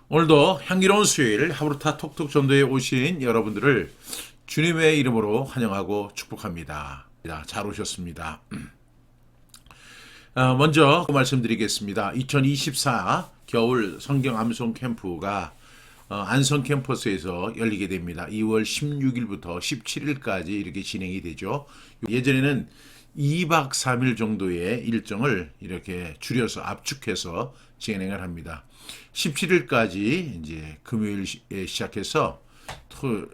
오늘도 향기로운 수요일 하브루타 톡톡 전도에 오신 여러분들을 주님의 이름으로 환영하고 축복합니다. 잘 오셨습니다. 먼저 말씀드리겠습니다. 2024 겨울 성경 암송 캠프가 안성 캠퍼스에서 열리게 됩니다. 2월 16일부터 17일까지 이렇게 진행이 되죠. 예전에는 2박 3일 정도의 일정을 이렇게 줄여서 압축해서 진행을 합니다. 17일까지 이제 금요일에 시작해서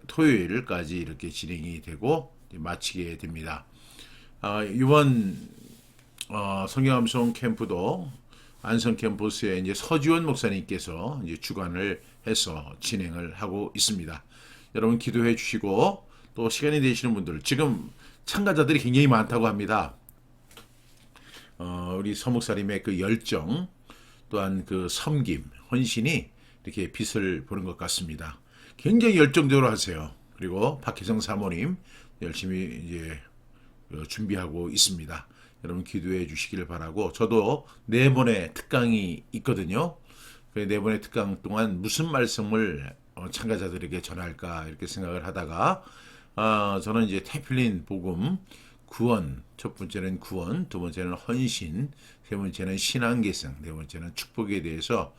토요일까지 이렇게 진행이 되고 마치게 됩니다. 이번 성경암송 캠프도 안성 캠퍼스에 이제 서지원 목사님께서 이제 주관을 해서 진행을 하고 있습니다. 여러분 기도해 주시고 또 시간이 되시는 분들 지금 참가자들이 굉장히 많다고 합니다. 우리 서목사님의 그 열정 또한 그 섬김, 헌신이 이렇게 빛을 보는 것 같습니다. 굉장히 열정적으로 하세요. 그리고 박혜성 사모님 열심히 이제 준비하고 있습니다. 여러분 기도해 주시기를 바라고 저도 4번의 특강이 있거든요. 그 4번의 특강 동안 무슨 말씀을 참가자들에게 전할까 이렇게 생각을 하다가 저는 이제 태필린 복음 구원, 첫 번째는 구원, 두 번째는 헌신, 세 번째는 신앙계승, 네 번째는 축복에 대해서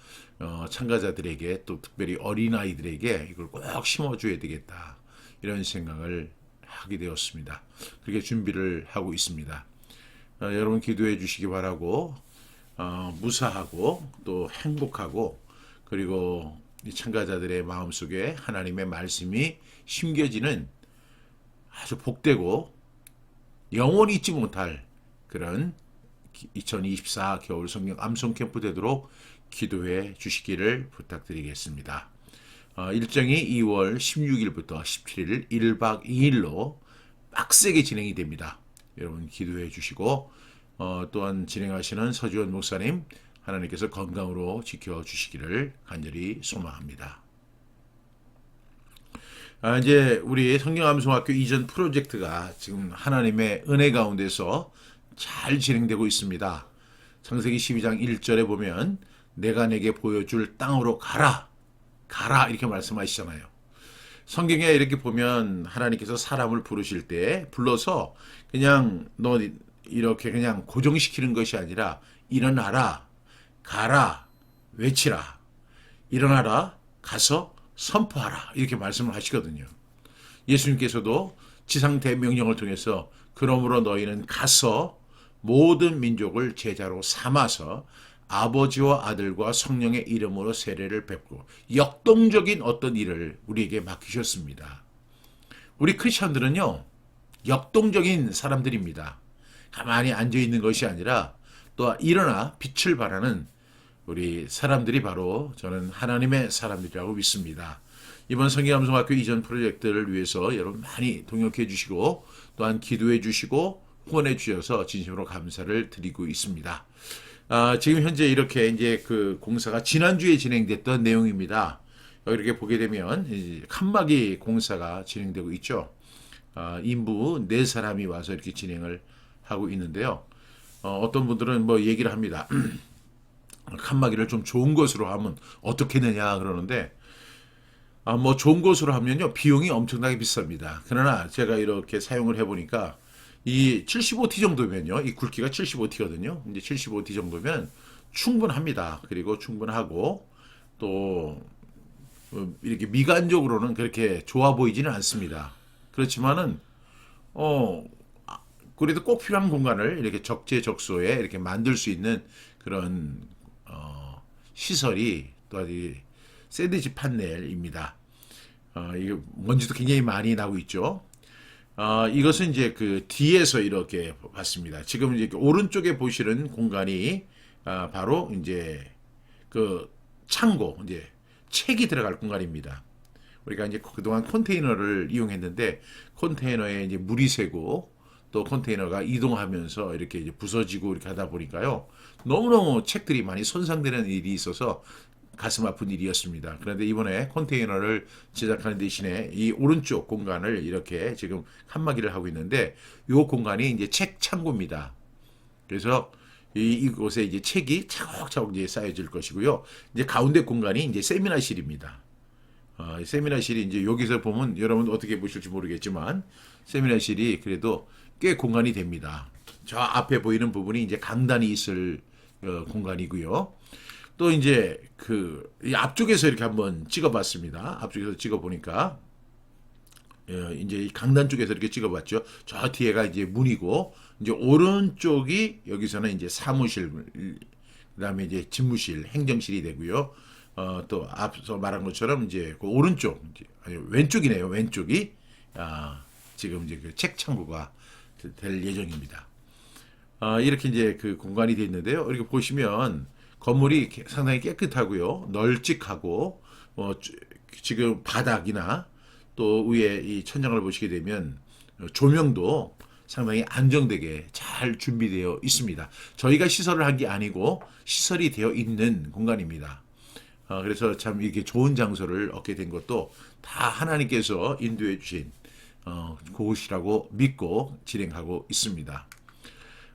참가자들에게 또 특별히 어린아이들에게 이걸 꼭 심어줘야 되겠다 이런 생각을 하게 되었습니다. 그렇게 준비를 하고 있습니다. 여러분 기도해 주시기 바라고 무사하고 또 행복하고 그리고 이 참가자들의 마음속에 하나님의 말씀이 심겨지는 아주 복되고 영원히 잊지 못할 그런 2024 겨울 성경 암송 캠프 되도록 기도해 주시기를 부탁드리겠습니다. 일정이 2월 16일부터 17일 1박 2일로 빡세게 진행이 됩니다. 여러분 기도해 주시고 또한 진행하시는 서지원 목사님 하나님께서 건강으로 지켜주시기를 간절히 소망합니다. 이제 우리 성경암송학교 이전 프로젝트가 지금 하나님의 은혜 가운데서 잘 진행되고 있습니다. 창세기 12장 1절에 보면 내가 내게 보여줄 땅으로 가라 이렇게 말씀하시잖아요. 성경에 이렇게 보면 하나님께서 사람을 부르실 때 불러서 그냥 너 이렇게 그냥 고정시키는 것이 아니라 일어나라, 가라, 외치라, 일어나라, 가서 선포하라 이렇게 말씀을 하시거든요. 예수님께서도 지상 대명령을 통해서 그러므로 너희는 가서 모든 민족을 제자로 삼아서 아버지와 아들과 성령의 이름으로 세례를 뵙고 역동적인 어떤 일을 우리에게 맡기셨습니다. 우리 크리스천들은요 역동적인 사람들입니다. 가만히 앉아있는 것이 아니라 또 일어나 빛을 발하는 우리 사람들이 바로 저는 하나님의 사람들이라고 믿습니다. 이번 성경암송학교 이전 프로젝트를 위해서 여러분 많이 동역해 주시고 또한 기도해 주시고 후원해 주셔서 진심으로 감사를 드리고 있습니다. 지금 현재 이렇게 이제 그 공사가 지난주에 진행됐던 내용입니다. 여기 이렇게 보게 되면 칸막이 공사가 진행되고 있죠. 인부 4사람이 와서 이렇게 진행을 하고 있는데요. 어떤 분들은 뭐 얘기를 합니다. 칸막이를 좀 좋은 것으로 하면 어떻게 되냐 그러는데 뭐 좋은 것으로 하면요 비용이 엄청나게 비쌉니다. 그러나 제가 이렇게 사용을 해보니까 이 75T 정도면요 이 굵기가 75T거든요. 이제 75T 정도면 충분합니다. 그리고 충분하고 또 이렇게 미간적으로는 그렇게 좋아 보이지는 않습니다. 그렇지만은 그래도 꼭 필요한 공간을 이렇게 적재적소에 이렇게 만들 수 있는 그런 시설이 또 이 샌드위치 판넬입니다. 이거 먼지도 굉장히 많이 나고 있죠. 이것은 이제 그 뒤에서 이렇게 봤습니다. 지금 이제 오른쪽에 보시는 공간이 바로 이제 그 창고 이제 책이 들어갈 공간입니다. 우리가 이제 그동안 컨테이너를 이용했는데 컨테이너에 이제 물이 새고 또 컨테이너가 이동하면서 이렇게 이제 부서지고 이렇게 하다 보니까요. 너무너무 책들이 많이 손상되는 일이 있어서 가슴 아픈 일이었습니다. 그런데 이번에 컨테이너를 제작하는 대신에 이 오른쪽 공간을 이렇게 지금 칸막이를 하고 있는데 이 공간이 이제 책 창고입니다. 그래서 이곳에 이제 책이 차곡차곡 이제 쌓여질 것이고요. 이제 가운데 공간이 이제 세미나실입니다. 세미나실이 이제 여기서 보면 여러분 어떻게 보실지 모르겠지만 세미나실이 그래도 꽤 공간이 됩니다. 저 앞에 보이는 부분이 이제 강단이 있을 공간이고요. 또 이제 이 앞쪽에서 이렇게 한번 찍어봤습니다. 앞쪽에서 찍어보니까 이제 이 강단 쪽에서 이렇게 찍어봤죠. 저 뒤에가 이제 문이고 이제 오른쪽이 여기서는 이제 사무실, 그다음에 이제 집무실, 행정실이 되고요. 또 앞서 말한 것처럼 이제 그 오른쪽, 아니 왼쪽이네요. 왼쪽이 지금 이제 그 책 창고가 될 예정입니다. 이렇게 이제 그 공간이 되어 있는데요. 이렇게 보시면 건물이 상당히 깨끗하고요, 널찍하고 지금 바닥이나 또 위에 이 천장을 보시게 되면 조명도 상당히 안정되게 잘 준비되어 있습니다. 저희가 시설을 한 게 아니고 시설이 되어 있는 공간입니다. 그래서 참 이렇게 좋은 장소를 얻게 된 것도 다 하나님께서 인도해 주신 그곳이라고 믿고 진행하고 있습니다.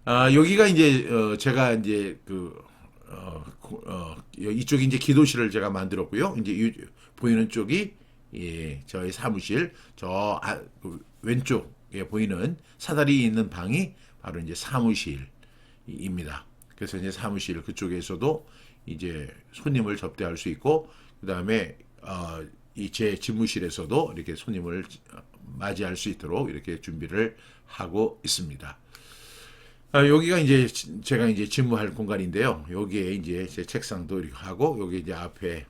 여기가 이제 제가 이제 이쪽이 이제 기도실을 제가 만들었고요. 이제 보이는 쪽이 저희 사무실, 그 왼쪽에 보이는 사다리 있는 방이 바로 이제 사무실입니다. 그래서 이제 사무실 그쪽에서도 이제 손님을 접대할 수 있고, 그 다음에 이 제 집무실에서도 이렇게 손님을 맞이할 수 있도록 이렇게 준비를 하고 있습니다. 여기가 이제 제가 이제 집무할 공간인데요. 여기에 이제 제 책상도 이렇게 하고, 여기 이제 앞에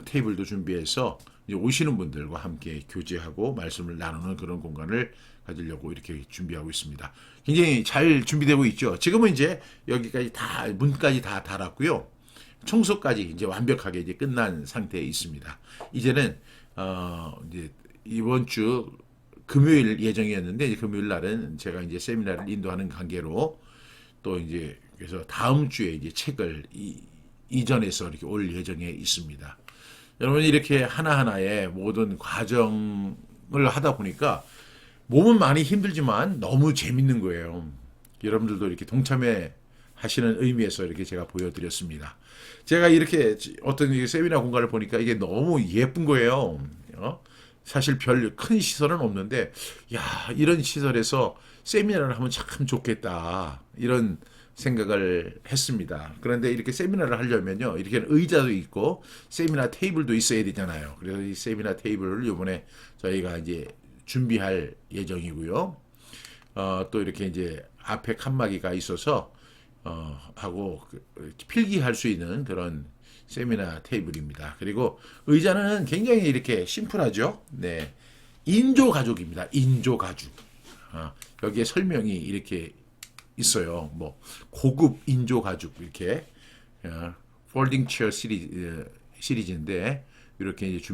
테이블도 준비해서 이제 오시는 분들과 함께 교제하고 말씀을 나누는 그런 공간을 가지려고 이렇게 준비하고 있습니다. 굉장히 잘 준비되고 있죠. 지금은 이제 여기까지 다 문까지 다 달았고요. 청소까지 이제 완벽하게 이제 끝난 상태에 있습니다. 이제는 이제 이번 주 금요일 예정이었는데, 이제 금요일 날은 제가 이제 세미나를 인도하는 관계로 또 이제 그래서 다음 주에 이제 책을 이전해서 이렇게 올 예정에 있습니다. 여러분, 이렇게 하나하나의 모든 과정을 하다 보니까 몸은 많이 힘들지만 너무 재밌는 거예요. 여러분들도 이렇게 동참해 하시는 의미에서 이렇게 제가 보여드렸습니다. 제가 이렇게 어떤 세미나 공간을 보니까 이게 너무 예쁜 거예요. 사실 별 큰 시설은 없는데, 야, 이런 시설에서 세미나를 하면 참 좋겠다, 이런 생각을 했습니다. 그런데 이렇게 세미나를 하려면요, 이렇게 의자도 있고 세미나 테이블도 있어야 되잖아요. 그래서 이 세미나 테이블을 이번에 저희가 이제 준비할 예정이고요. 또 이렇게 이제 앞에 칸막이가 있어서 하고 필기할 수 있는 그런 세미나 테이블입니다. 그리고 의자는 굉장히 이렇게 심플하죠. 네, 인조 가죽입니다. 인조 가죽. 여기에 설명이 이렇게 있어요. 뭐 고급 인조 가죽, 이렇게 폴딩 체어 시리즈인데 이렇게 이제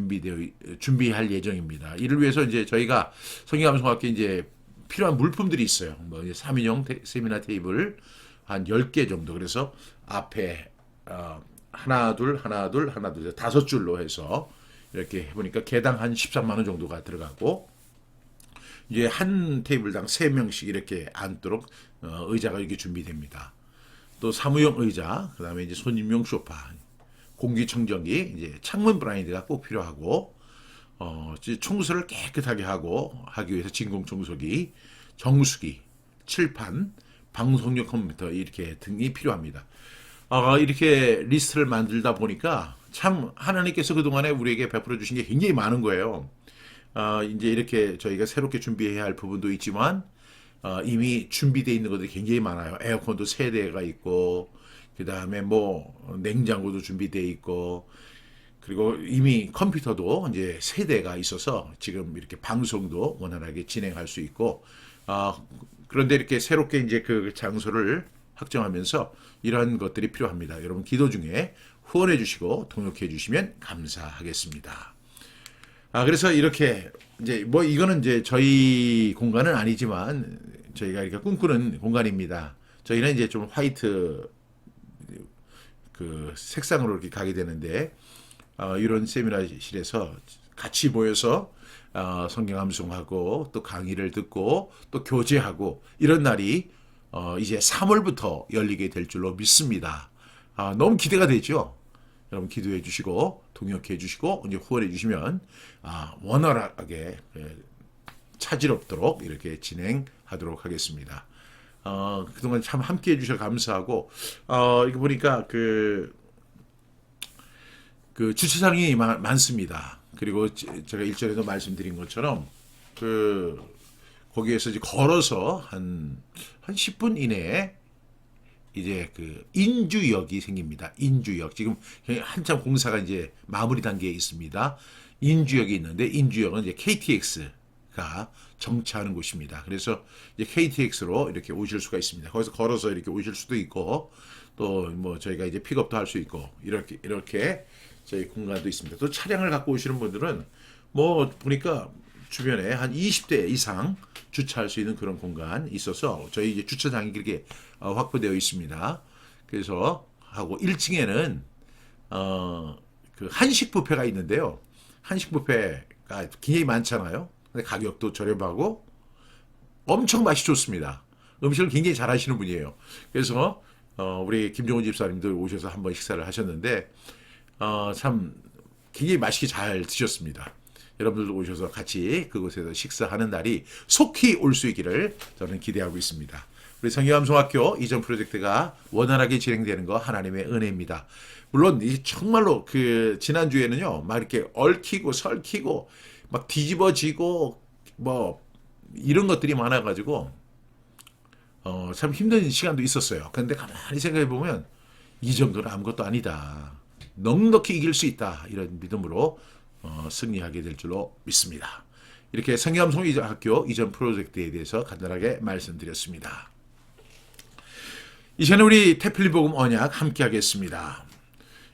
준비할 예정입니다. 이를 위해서 이제 저희가 성경감성학교 이제 필요한 물품들이 있어요. 뭐 이제 3인용 세미나 테이블 한 10개 정도. 그래서 앞에 하나 둘 다섯 줄로 해서 이렇게 해보니까 개당 한 13만 원 정도가 들어가고, 이제 한 테이블당 3명씩 이렇게 앉도록 의자가 이렇게 준비됩니다. 또 사무용 의자, 그 다음에 이제 손님용 소파, 공기청정기, 이제 창문 블라인드가 꼭 필요하고, 청소를 깨끗하게 하기 위해서 진공청소기, 정수기, 칠판, 방송용 컴퓨터 이렇게 등이 필요합니다. 이렇게 리스트를 만들다 보니까 참 하나님께서 그동안에 우리에게 베풀어 주신 게 굉장히 많은 거예요. 이제 이렇게 저희가 새롭게 준비해야 할 부분도 있지만 이미 준비되어 있는 것들이 굉장히 많아요. 에어컨도 3대가 있고, 그 다음에 뭐 냉장고도 준비되어 있고, 그리고 이미 컴퓨터도 이제 3대가 있어서 지금 이렇게 방송도 원활하게 진행할 수 있고, 그런데 이렇게 새롭게 이제 그 장소를 확정하면서 이러한 것들이 필요합니다. 여러분, 기도 중에 후원해 주시고 동역해 주시면 감사하겠습니다. 그래서 이렇게 이제 뭐 이거는 이제 저희 공간은 아니지만 저희가 이렇게 꿈꾸는 공간입니다. 저희는 이제 좀 화이트 그 색상으로 이렇게 가게 되는데, 이런 세미나실에서 같이 모여서 성경 암송하고 또 강의를 듣고 또 교제하고 이런 날이 이제 3월부터 열리게 될 줄로 믿습니다. 너무 기대가 되죠. 여러분 기도해 주시고 동역해 주시고 이제 후원해 주시면 원활하게 차질 없도록 이렇게 진행하도록 하겠습니다. 그동안 참 함께 해주셔서 감사하고, 이거 보니까 그 주차장이 많습니다. 그리고 제가 일전에도 말씀드린 것처럼, 거기에서 이제 걸어서 한 10분 이내에 이제 인주역이 생깁니다. 인주역. 지금 한참 공사가 이제 마무리 단계에 있습니다. 인주역이 있는데, 인주역은 이제 KTX가 정차하는 곳입니다. 그래서 이제 KTX로 이렇게 오실 수가 있습니다. 거기서 걸어서 이렇게 오실 수도 있고, 또 뭐 저희가 이제 픽업도 할 수 있고, 이렇게 저희 공간도 있습니다. 또 차량을 갖고 오시는 분들은 뭐 보니까 주변에 한 20대 이상 주차할 수 있는 그런 공간이 있어서 저희 이제 주차장이 그렇게 확보되어 있습니다. 그래서 하고 1층에는 그 한식 뷔페가 있는데요. 한식 뷔페가 굉장히 많잖아요. 근데 가격도 저렴하고 엄청 맛이 좋습니다. 음식을 굉장히 잘 하시는 분이에요. 그래서 우리 김종훈 집사님들 오셔서 한번 식사를 하셨는데 참 굉장히 맛있게 잘 드셨습니다. 여러분들도 오셔서 같이 그곳에서 식사하는 날이 속히 올 수 있기를 저는 기대하고 있습니다. 우리 성경암송학교 이전 프로젝트가 원활하게 진행되는 거 하나님의 은혜입니다. 물론 정말로 지난주에는요 막 이렇게 얽히고 설키고 막 뒤집어지고 뭐 이런 것들이 많아가지고 참 힘든 시간도 있었어요. 그런데 가만히 생각해 보면 이 정도는 아무것도 아니다. 넉넉히 이길 수 있다. 이런 믿음으로 승리하게 될 줄로 믿습니다. 이렇게 성경암송학교 이전 프로젝트에 대해서 간단하게 말씀드렸습니다. 이제는 우리 태필리복음 언약 함께 하겠습니다.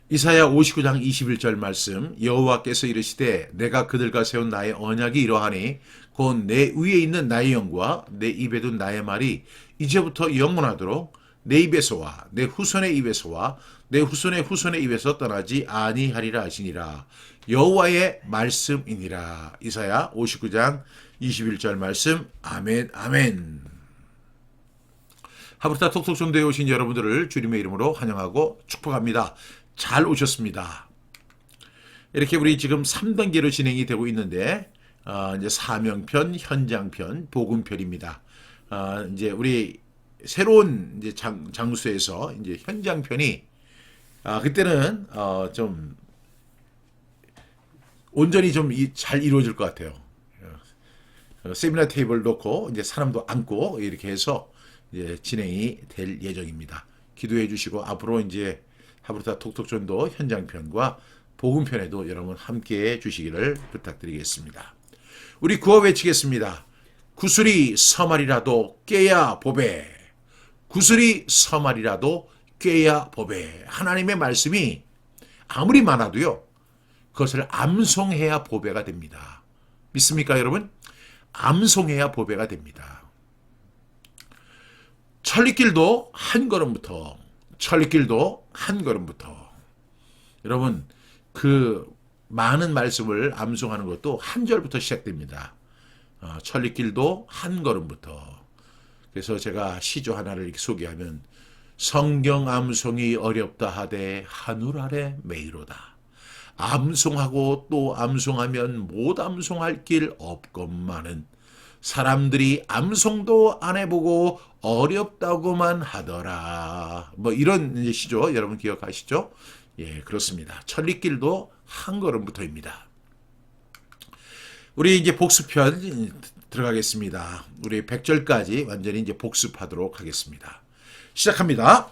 이사야 59장 21절 말씀, 여호와께서 이르시되 내가 그들과 세운 나의 언약이 이러하니 곧 내 위에 있는 나의 영과 내 입에 둔 나의 말이 이제부터 영원하도록 내 입에서와 내 후손의 입에서와 내 후손의 후손의 입에서 떠나지 아니하리라 하시니라. 여호와의 말씀이니라. 이사야 59장 21절 말씀. 아멘 아멘. 하브르타 톡톡 존대에 오신 여러분들을 주님의 이름으로 환영하고 축복합니다. 잘 오셨습니다. 이렇게 우리 지금 3단계로 진행이 되고 있는데 이제 사명편, 현장편, 복음편입니다. 이제 우리 새로운 이제 장소에서 이제 현장편이 그때는 좀 온전히 좀 잘 이루어질 것 같아요. 세미나 테이블 놓고 이제 사람도 앉고 이렇게 해서 이제 진행이 될 예정입니다. 기도해 주시고 앞으로 이제 하브르타 톡톡전도 현장편과 복음편에도 여러분 함께해 주시기를 부탁드리겠습니다. 우리 구호 외치겠습니다. 구슬이 서말이라도 꿰야 보배. 구슬이 서말이라도 꿰야 보배. 하나님의 말씀이 아무리 많아도요. 그것을 암송해야 보배가 됩니다. 믿습니까 여러분? 암송해야 보배가 됩니다. 천리길도 한 걸음부터 천리길도 한 걸음부터 여러분 많은 말씀을 암송하는 것도 한 절부터 시작됩니다. 천리길도 한 걸음부터. 그래서 제가 시조 하나를 이렇게 소개하면 성경 암송이 어렵다 하되 하늘 아래 메이로다. 암송하고 또 암송하면 못 암송할 길 없건만은 사람들이 암송도 안 해보고 어렵다고만 하더라. 뭐 이런 시죠. 여러분 기억하시죠? 예, 그렇습니다. 천리길도 한 걸음부터입니다. 우리 이제 복습편 들어가겠습니다. 우리 100절까지 완전히 이제 복습하도록 하겠습니다. 시작합니다.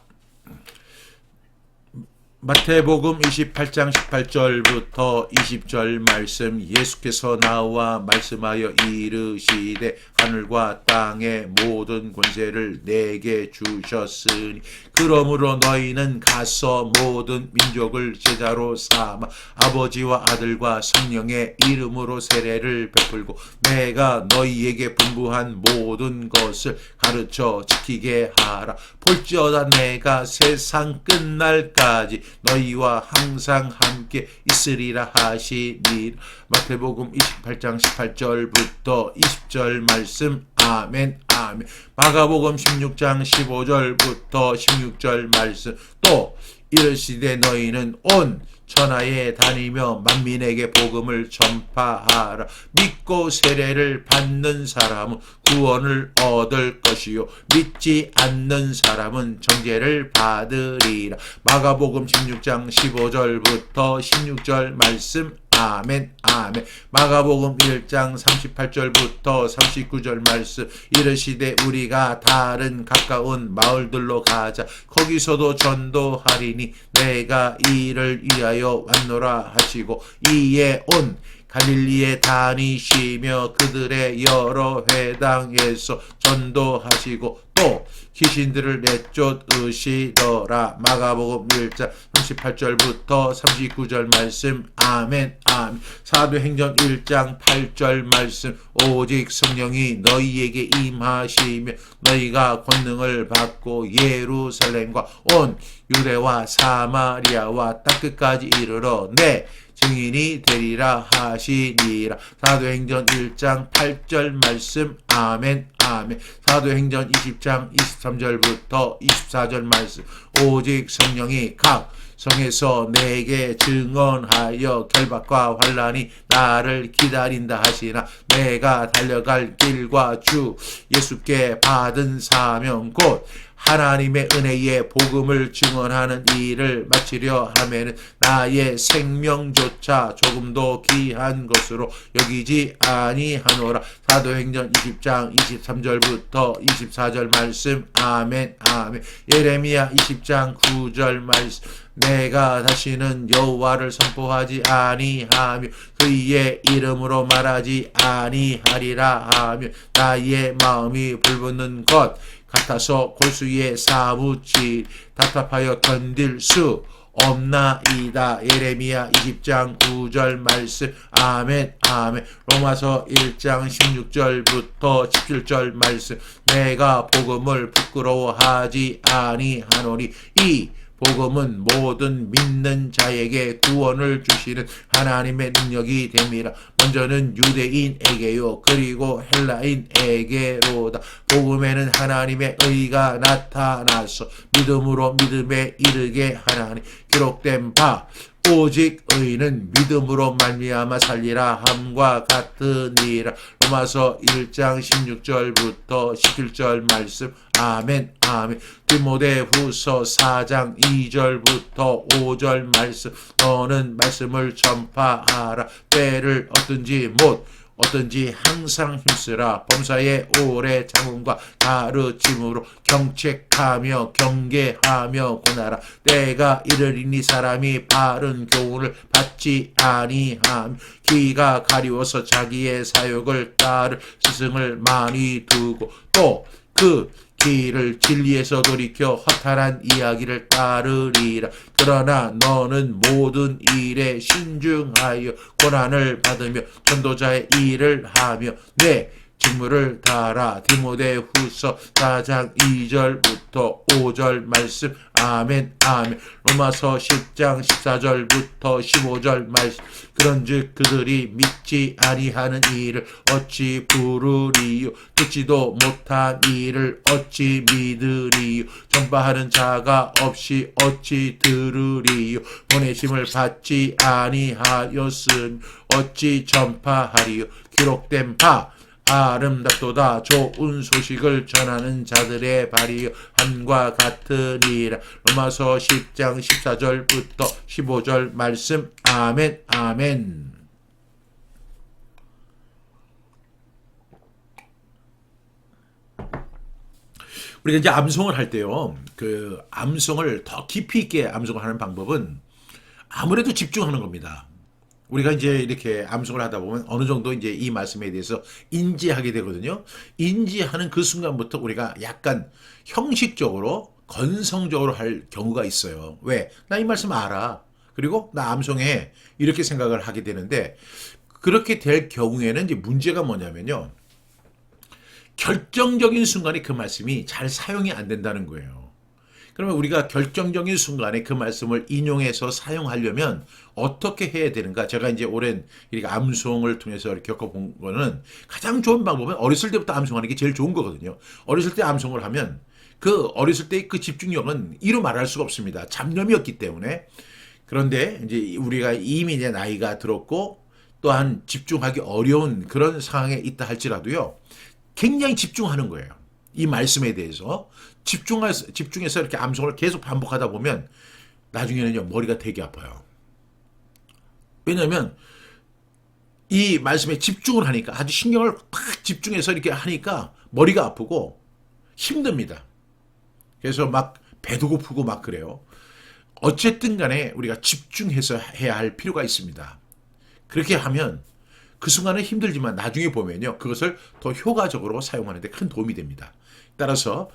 마태복음 28장 18절부터 20절 말씀. 예수께서 나와 말씀하여 이르시되 하늘과 땅의 모든 권세를 내게 주셨으니 그러므로 너희는 가서 모든 민족을 제자로 삼아 아버지와 아들과 성령의 이름으로 세례를 베풀고 내가 너희에게 분부한 모든 것을 가르쳐 지키게 하라. 볼지어다 내가 세상 끝날까지 너희와 항상 함께 있으리라 하시니. 마태복음 28장 18절부터 20절 말씀. 아멘, 아멘. 마가복음 16장 15절부터 16절 말씀. 또 이르시되 너희는 온 천하에 다니며 만민에게 복음을 전파하라. 믿고 세례를 받는 사람은 구원을 얻을 것이요 믿지 않는 사람은 정죄를 받으리라. 마가복음 16장 15절부터 16절 말씀. 아멘, 아멘. 마가복음 1장 38절부터 39절 말씀. 이르시되 우리가 다른 가까운 마을들로 가자. 거기서도 전도하리니 내가 이를 위하여 왔노라 하시고 이에 온 갈릴리에 다니시며 그들의 여러 회당에서 전도하시고 또 귀신들을 내쫓으시더라. 마가복음 1장 38절부터 39절 말씀. 아멘, 아멘. 사도행전 1장 8절 말씀. 오직 성령이 너희에게 임하시며 너희가 권능을 받고 예루살렘과 온 유대와 사마리아와 땅끝까지 이르러 내 증인이 되리라 하시니라. 사도행전 1장 8절 말씀. 아멘, 아멘. 사도행전 20장 23절부터 24절 말씀. 오직 성령이 각 성에서 내게 증언하여 결박과 환난이 나를 기다린다 하시나 내가 달려갈 길과 주 예수께 받은 사명 곧 하나님의 은혜의 복음을 증언하는 일을 마치려 하면은 나의 생명조차 조금도 귀한 것으로 여기지 아니하노라. 사도행전 20장 23절부터 24절 말씀. 아멘, 아멘. 예레미야 20장 9절 말씀. 내가 다시는 여호와를 선포하지 아니하며 그의 이름으로 말하지 아니하리라 하며 나의 마음이 불붙는 것 같아서 골수에 사무치 답답하여 견딜 수 없나이다. 예레미야 20장 9절 말씀. 아멘, 아멘. 로마서 1장 16절부터 17절 말씀. 내가 복음을 부끄러워하지 아니하노니 이 복음은 모든 믿는 자에게 구원을 주시는 하나님의 능력이 됨이라. 먼저는 유대인에게요 그리고 헬라인에게로다. 복음에는 하나님의 의가 나타나서 믿음으로 믿음에 이르게 하나니 기록된 바 오직 의인은 믿음으로 말미암아 살리라 함과 같으니라. 로마서 1장 16절부터 17절 말씀. 아멘, 아멘. 디모데후서 4장 2절부터 5절 말씀. 너는 말씀을 전파하라. 때를 얻든지 못 어떤지 항상 힘쓰라. 범사의 오래 장훈과 가르침으로 경책하며 경계하며 고나라. 때가 이르리니 사람이 바른 교훈을 받지 아니하며 귀가 가리워서 자기의 사욕을 따를 스승을 많이 두고 또 그 길을 진리에서 돌이켜 허탄한 이야기를 따르리라. 그러나 너는 모든 일에 신중하여 고난을 받으며 전도자의 일을 하며 내 직무를 다하라. 디모데후서 4장 2절부터 5절 말씀. 아멘, 아멘. 로마서 10장 14절부터 15절 말씀. 그런즉 그들이 믿지 아니하는 일을 어찌 부르리요 듣지도 못한 일을 어찌 믿으리요 전파하는 자가 없이 어찌 들으리요 보내심을 받지 아니하였으니 어찌 전파하리요. 기록된 바 아름답도다. 좋은 소식을 전하는 자들의 발이 함과 같으니라. 로마서 10장 14절부터 15절 말씀. 아멘, 아멘. 우리가 이제 암송을 할 때요, 그 암송을 더 깊이 있게 암송을 하는 방법은 아무래도 집중하는 겁니다. 우리가 이제 이렇게 암송을 하다 보면 어느 정도 이제 이 말씀에 대해서 인지하게 되거든요. 인지하는 그 순간부터 우리가 약간 형식적으로 건성적으로 할 경우가 있어요. 왜? 나 이 말씀 알아. 그리고 나 암송해. 이렇게 생각을 하게 되는데 그렇게 될 경우에는 이제 문제가 뭐냐면요. 결정적인 순간에 그 말씀이 잘 사용이 안 된다는 거예요. 그러면 우리가 결정적인 순간에 그 말씀을 인용해서 사용하려면 어떻게 해야 되는가? 제가 이제 오랜 이렇게 암송을 통해서 이렇게 겪어본 거는 가장 좋은 방법은 어렸을 때부터 암송하는 게 제일 좋은 거거든요. 어렸을 때 암송을 하면 그 어렸을 때 그 집중력은 이루 말할 수가 없습니다. 잡념이었기 때문에. 그런데 이제 우리가 이미 이제 나이가 들었고 또한 집중하기 어려운 그런 상황에 있다 할지라도요. 굉장히 집중하는 거예요. 이 말씀에 대해서 집중해서 이렇게 암송을 계속 반복하다 보면 나중에는요 머리가 되게 아파요. 왜냐하면 이 말씀에 집중을 하니까 아주 신경을 팍 집중해서 이렇게 하니까 머리가 아프고 힘듭니다. 그래서 막 배도 고프고 막 그래요. 어쨌든 간에 우리가 집중해서 해야 할 필요가 있습니다. 그렇게 하면 그 순간은 힘들지만 나중에 보면요. 그것을 더 효과적으로 사용하는 데 큰 도움이 됩니다. 따라서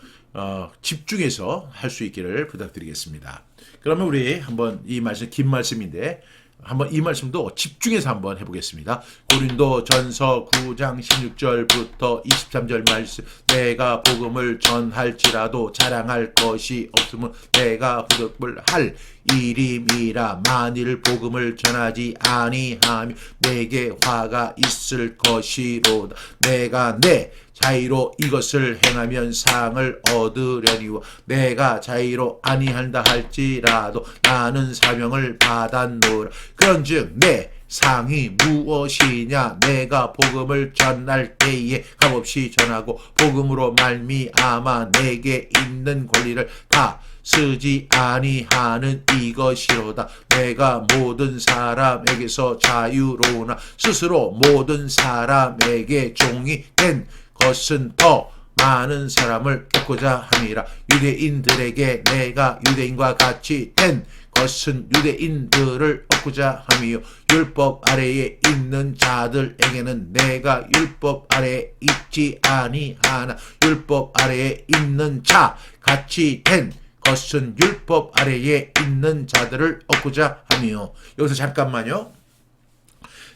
집중해서 할 수 있기를 부탁드리겠습니다. 그러면 우리 한번 이 말씀 긴 말씀인데 한번 이 말씀도 집중해서 한번 해보겠습니다. 고린도전서 9장 16절부터 23절 말씀 내가 복음을 전할지라도 자랑할 것이 없으면 내가 부득불 할 일임이라 만일 복음을 전하지 아니하면 내게 화가 있을 것이로다. 내가 내 자의로 이것을 행하면 상을 얻으려니와 내가 자의로 아니한다 할지라도 나는 사명을 받았노라. 그런즉 내 상이 무엇이냐? 내가 복음을 전할 때에 값없이 전하고 복음으로 말미암아 내게 있는 권리를 다 쓰지 아니하는 이것이로다. 내가 모든 사람에게서 자유로우나 스스로 모든 사람에게 종이 된 것은 더 많은 사람을 얻고자 함이라. 유대인들에게 내가 유대인과 같이 된 것은 유대인들을 얻고자 함이요 율법 아래에 있는 자들에게는 내가 율법 아래에 있지 아니하나 율법 아래에 있는 자 같이 된 것은 율법 아래에 있는 자들을 얻고자 함이요. 여기서 잠깐만요.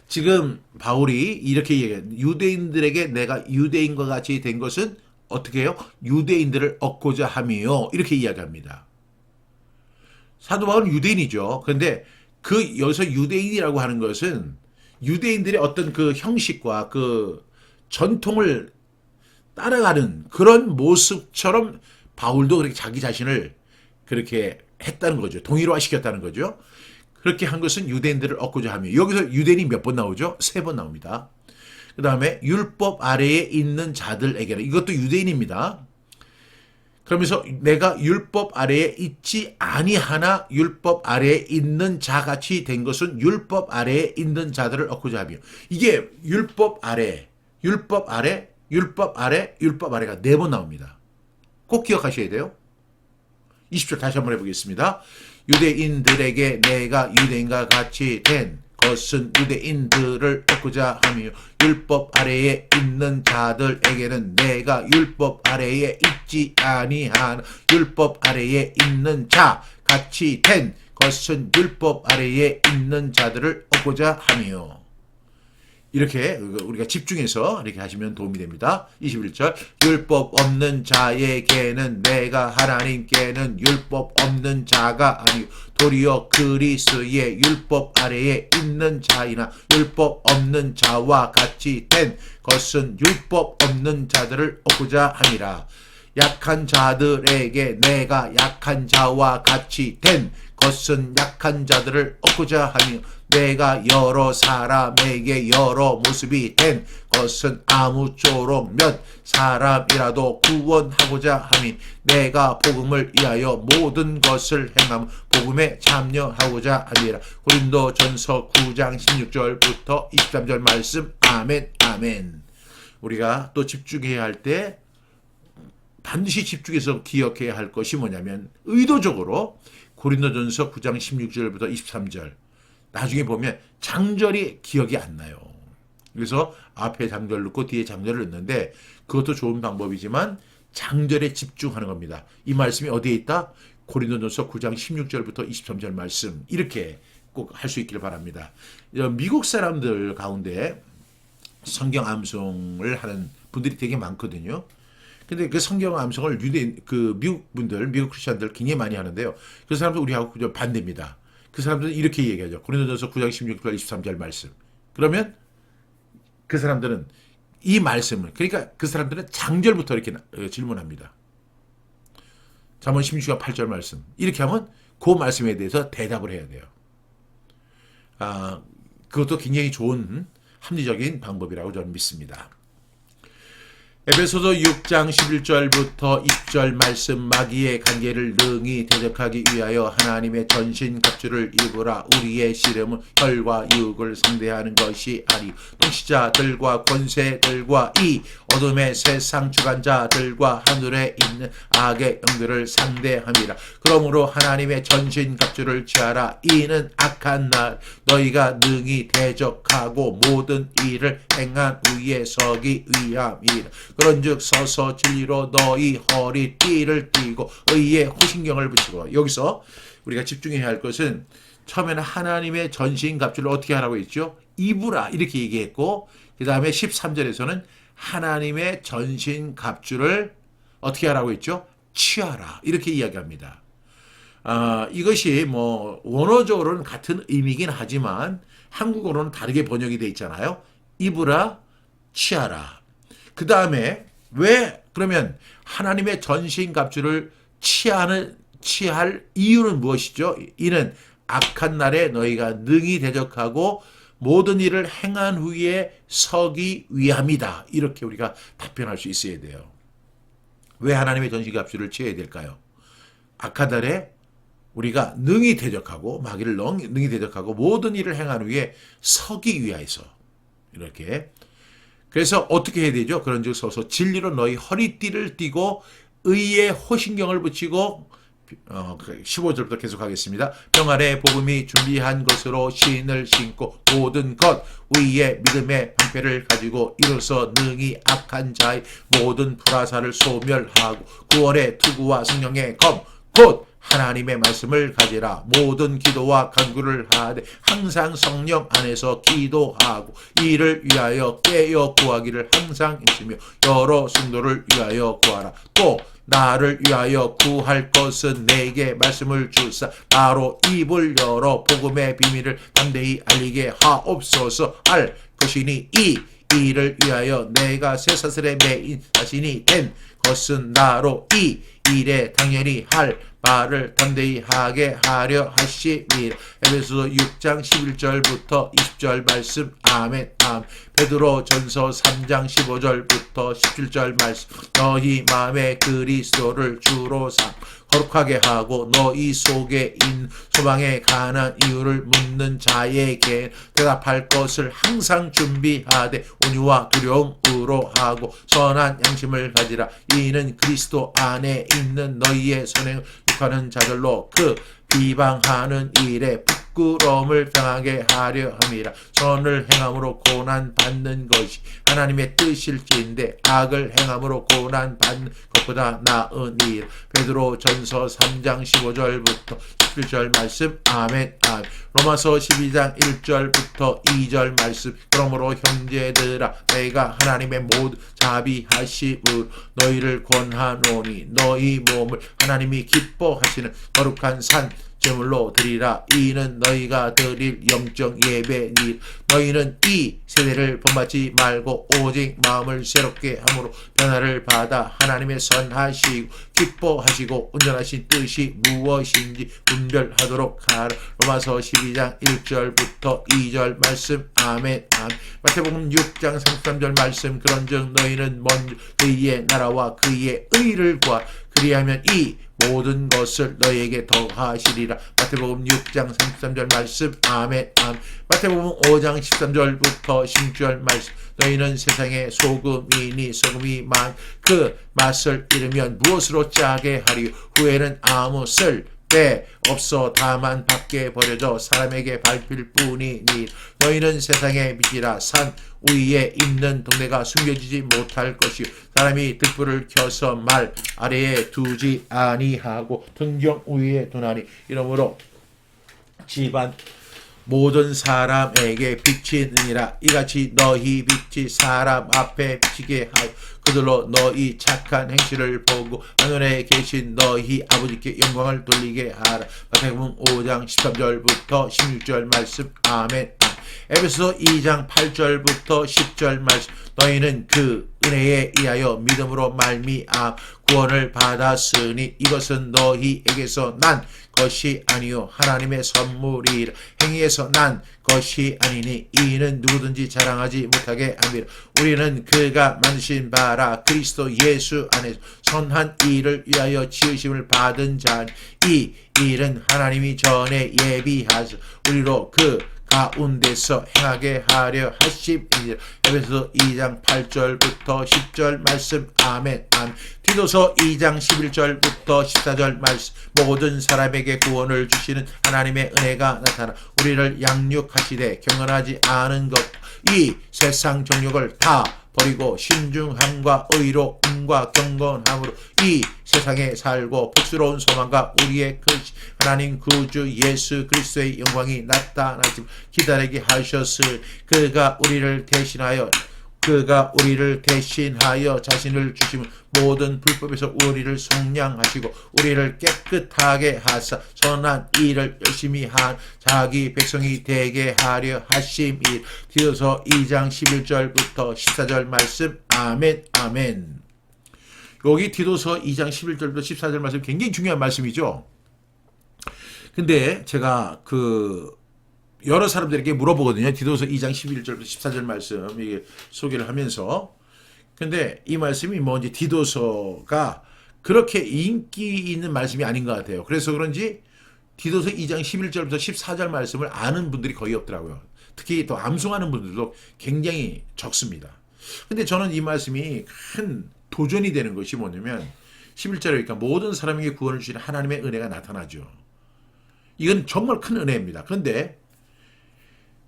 지금 바울이 이렇게 얘기해요. 유대인들에게 내가 유대인과 같이 된 것은 어떻게 해요? 유대인들을 얻고자 함이요. 이렇게 이야기합니다. 사도 바울은 유대인이죠. 그런데 그 여기서 유대인이라고 하는 것은 유대인들의 어떤 그 형식과 그 전통을 따라가는 그런 모습처럼 바울도 그렇게 자기 자신을 그렇게 했다는 거죠. 동일화 시켰다는 거죠. 그렇게 한 것은 유대인들을 얻고자 하며 여기서 유대인이 몇 번 나오죠? 3번 나옵니다. 그 다음에 율법 아래에 있는 자들에게는 이것도 유대인입니다. 그러면서 내가 율법 아래에 있지 아니하나 율법 아래에 있는 자같이 된 것은 율법 아래에 있는 자들을 얻고자 하며 이게 율법 아래, 율법 아래, 율법 아래, 율법 아래가 4번 나옵니다. 꼭 기억하셔야 돼요. 20절 다시 한번 해보겠습니다. 유대인들에게 내가 유대인과 같이 된 것은 유대인들을 얻고자 하며 율법 아래에 있는 자들에게는 내가 율법 아래에 있지 아니한 율법 아래에 있는 자 같이 된 것은 율법 아래에 있는 자들을 얻고자 하며 이렇게 우리가 집중해서 이렇게 하시면 도움이 됩니다. 21절 율법 없는 자에게는 내가 하나님께는 율법 없는 자가 아니요 도리어 그리스도의 율법 아래에 있는 자이나 율법 없는 자와 같이 된 것은 율법 없는 자들을 얻고자 함이라. 약한 자들에게 내가 약한 자와 같이 된 것은 약한 자들을 얻고자 하며 내가 여러 사람에게 여러 모습이 된 것은 아무쪼록 몇 사람이라도 구원하고자 함이 내가 복음을 위하여 모든 것을 행함 복음에 참여하고자 함이라. 고린도전서 9장 16절부터 23절 말씀. 아멘 아멘. 우리가 또 집중해야 할 때 반드시 집중해서 기억해야 할 것이 뭐냐면 의도적으로 고린도전서 9장 16절부터 23절 나중에 보면 장절이 기억이 안 나요. 그래서 앞에 장절 넣고 뒤에 장절을 넣는데 그것도 좋은 방법이지만 장절에 집중하는 겁니다. 이 말씀이 어디에 있다? 고린도전서 9장 16절부터 23절 말씀 이렇게 꼭 할 수 있기를 바랍니다. 미국 사람들 가운데 성경 암송을 하는 분들이 되게 많거든요. 근데 그 성경 암송을 미국 분들, 미국 크리스천들 굉장히 많이 하는데요. 그 사람들 우리하고 그저 반대입니다. 그 사람들은 이렇게 얘기하죠. 고린도전서 9장 16절 23절 말씀. 그러면 그 사람들은 이 말씀을, 그러니까 그 사람들은 장절부터 이렇게 질문합니다. 잠언 16장 8절 말씀. 이렇게 하면 그 말씀에 대해서 대답을 해야 돼요. 그것도 굉장히 좋은 합리적인 방법이라고 저는 믿습니다. 에베소서 6장 11절부터 20절 말씀. 마귀의 관계를 능히 대적하기 위하여 하나님의 전신갑주를 입으라. 우리의 씨름은 혈과 육을 상대하는 것이 아니 통치자들과 권세들과 이 어둠의 세상 주관자들과 하늘에 있는 악의 영들을 상대함이라. 그러므로 하나님의 전신갑주를 취하라. 이는 악한 날 너희가 능히 대적하고 모든 일을 행한 후에 서기 위함이라. 그런즉 서서 진리로 너희 허리띠를 띠고 의의 호신경을 붙이고. 여기서 우리가 집중해야 할 것은 처음에는 하나님의 전신갑주를 어떻게 하라고 했죠? 입으라 이렇게 얘기했고, 그 다음에 13절에서는 하나님의 전신갑주를 어떻게 하라고 했죠? 취하라 이렇게 이야기합니다. 이것이 뭐 원어적으로는 같은 의미긴 하지만 한국어로는 다르게 번역이 되어 있잖아요. 입으라, 취하라. 그 다음에 왜 그러면 하나님의 전신갑주를 취할 이유는 무엇이죠? 이는 악한 날에 너희가 능히 대적하고 모든 일을 행한 후에 서기 위함이다. 이렇게 우리가 답변할 수 있어야 돼요. 왜 하나님의 전신갑주를 취해야 될까요? 악한 날에 우리가 능히 대적하고 마귀를 능히 대적하고 모든 일을 행한 후에 서기 위하여서. 이렇게. 그래서 어떻게 해야 되죠? 그런즉 서서 진리로 너희 허리띠를 띠고 의의 호신경을 붙이고 15절부터 계속하겠습니다. 평안의 복음이 준비한 것으로 신을 신고 모든 것 위에 믿음의 방패를 가지고 이로써 능히 악한 자의 모든 불화살을 소멸하고 구원의 투구와 성령의 검 곧 하나님의 말씀을 가지라. 모든 기도와 간구를 하되 항상 성령 안에서 기도하고 이를 위하여 깨어 구하기를 항상 있으며 여러 성도를 위하여 구하라. 또 나를 위하여 구할 것은 내게 말씀을 주사 나로 입을 열어 복음의 비밀을 담대히 알리게 하옵소서 할 것이니 이 일을 위하여 내가 쇠사슬의 매인 자신이 된 것은 나로 이 일에 당연히 할 말을 담대히 하게 하려 하심이라. 에베소서 6장 11절부터 20절 말씀. 아멘. 아멘. 베드로 전서 3장 15절부터 17절 말씀. 너희 마음에 그리스도를 주로 삼 거룩하게 하고 너희 속에 있는 소망에 관한 이유를 묻는 자에게 대답할 것을 항상 준비하되 온유와 두려움으로 하고 선한 양심을 가지라. 이는 그리스도 안에 있는 너희의 선행을 욕하는 자들로 그 비방하는 일에 부끄러움을 당하게 하려 함이라. 선을 행함으로 고난 받는 것이 하나님의 뜻일지인데 악을 행함으로 고난 받는 것보다 나은 일. 베드로 전서 3장 15절부터 17절 말씀. 아멘. 아멘. 로마서 12장 1절부터 2절 말씀. 그러므로 형제들아 내가 하나님의 모든 자비하심으로 너희를 권하노니 너희 몸을 하나님이 기뻐하시는 거룩한 산 제물로 드리라. 이는 너희가 드릴 영적 예배니 너희는 이 세대를 본받지 말고 오직 마음을 새롭게 함으로 변화를 받아 하나님의 선하시고 기뻐하시고 온전하신 뜻이 무엇인지 분별하도록 하라. 로마서 12장 1절부터 2절 말씀. 아멘. 아멘. 마태복음 6장 33절 말씀. 그런즉 너희는 먼저 그의 나라와 그의 의를 구하 그리하면 이 모든 것을 너희에게 더하시리라. 마태복음 6장 33절 말씀. 아멘. 아멘. 마태복음 5장 13절부터 16절 말씀. 너희는 세상의 소금이니 소금이 그 맛을 잃으면 무엇으로 짜게 하리요. 후에는 아무 쓸데 없어 다만 밖에 버려져 사람에게 밟힐 뿐이니 너희는 세상의 빛이라. 산 위에 있는 동네가 숨겨지지 못할 것이요 사람이 등불을 켜서 말 아래에 두지 아니하고 등경 위에 두나니 이러므로 집안 모든 사람에게 비치느니라. 이같이 너희 빛이 사람 앞에 비치게 하여 그들로 너희 착한 행실을 보고 하늘에 계신 너희 아버지께 영광을 돌리게 하라. 마태복음 5장 13절부터 16절 말씀. 아멘. 에베소 2장 8절부터 10절 말씀. 너희는 그 은혜에 의하여 믿음으로 말미암아 구원을 받았으니 이것은 너희에게서 난 것이 아니요 하나님의 선물이라. 행위에서 난 것이 아니니 이는 누구든지 자랑하지 못하게 함이라. 우리는 그가 만드신 바라 그리스도 예수 안에서 선한 일을 위하여 지으심을 받은 자니 이 일은 하나님이 전에 예비하사 우리로 그 가운데서 행하게 하려 하심이니라. 에베소 2장 8절부터 10절 말씀. 아멘. 아멘. 디도서 2장 11절부터 14절 말씀. 모든 사람에게 구원을 주시는 하나님의 은혜가 나타나 우리를 양육하시되 경건하지 않은 것 이 세상 정욕을 다 버리고 신중함과 의로움과 경건함으로 이 세상에 살고 복스러운 소망과 우리의 크신 하나님 구주 예수 그리스도의 영광이 나타나심을 기다리게 하셨으니 그가 우리를 대신하여 자신을 주시면 모든 불법에서 우리를 속량하시고 우리를 깨끗하게 하사 선한 일을 열심히 한 자기 백성이 되게 하려 하심이. 디도서 2장 11절부터 14절 말씀. 아멘. 아멘. 여기 디도서 2장 11절부터 14절 말씀 굉장히 중요한 말씀이죠. 근데 제가 여러 사람들에게 물어보거든요. 디도서 2장 11절부터 14절 말씀 이게 소개를 하면서. 근데 이 말씀이 이제 디도서가 그렇게 인기 있는 말씀이 아닌 것 같아요. 그래서 그런지 디도서 2장 11절부터 14절 말씀을 아는 분들이 거의 없더라고요. 특히 또 암송하는 분들도 굉장히 적습니다. 근데 저는 이 말씀이 큰 도전이 되는 것이 뭐냐면 11절에 그러니까 모든 사람에게 구원을 주시는 하나님의 은혜가 나타나죠. 이건 정말 큰 은혜입니다. 그런데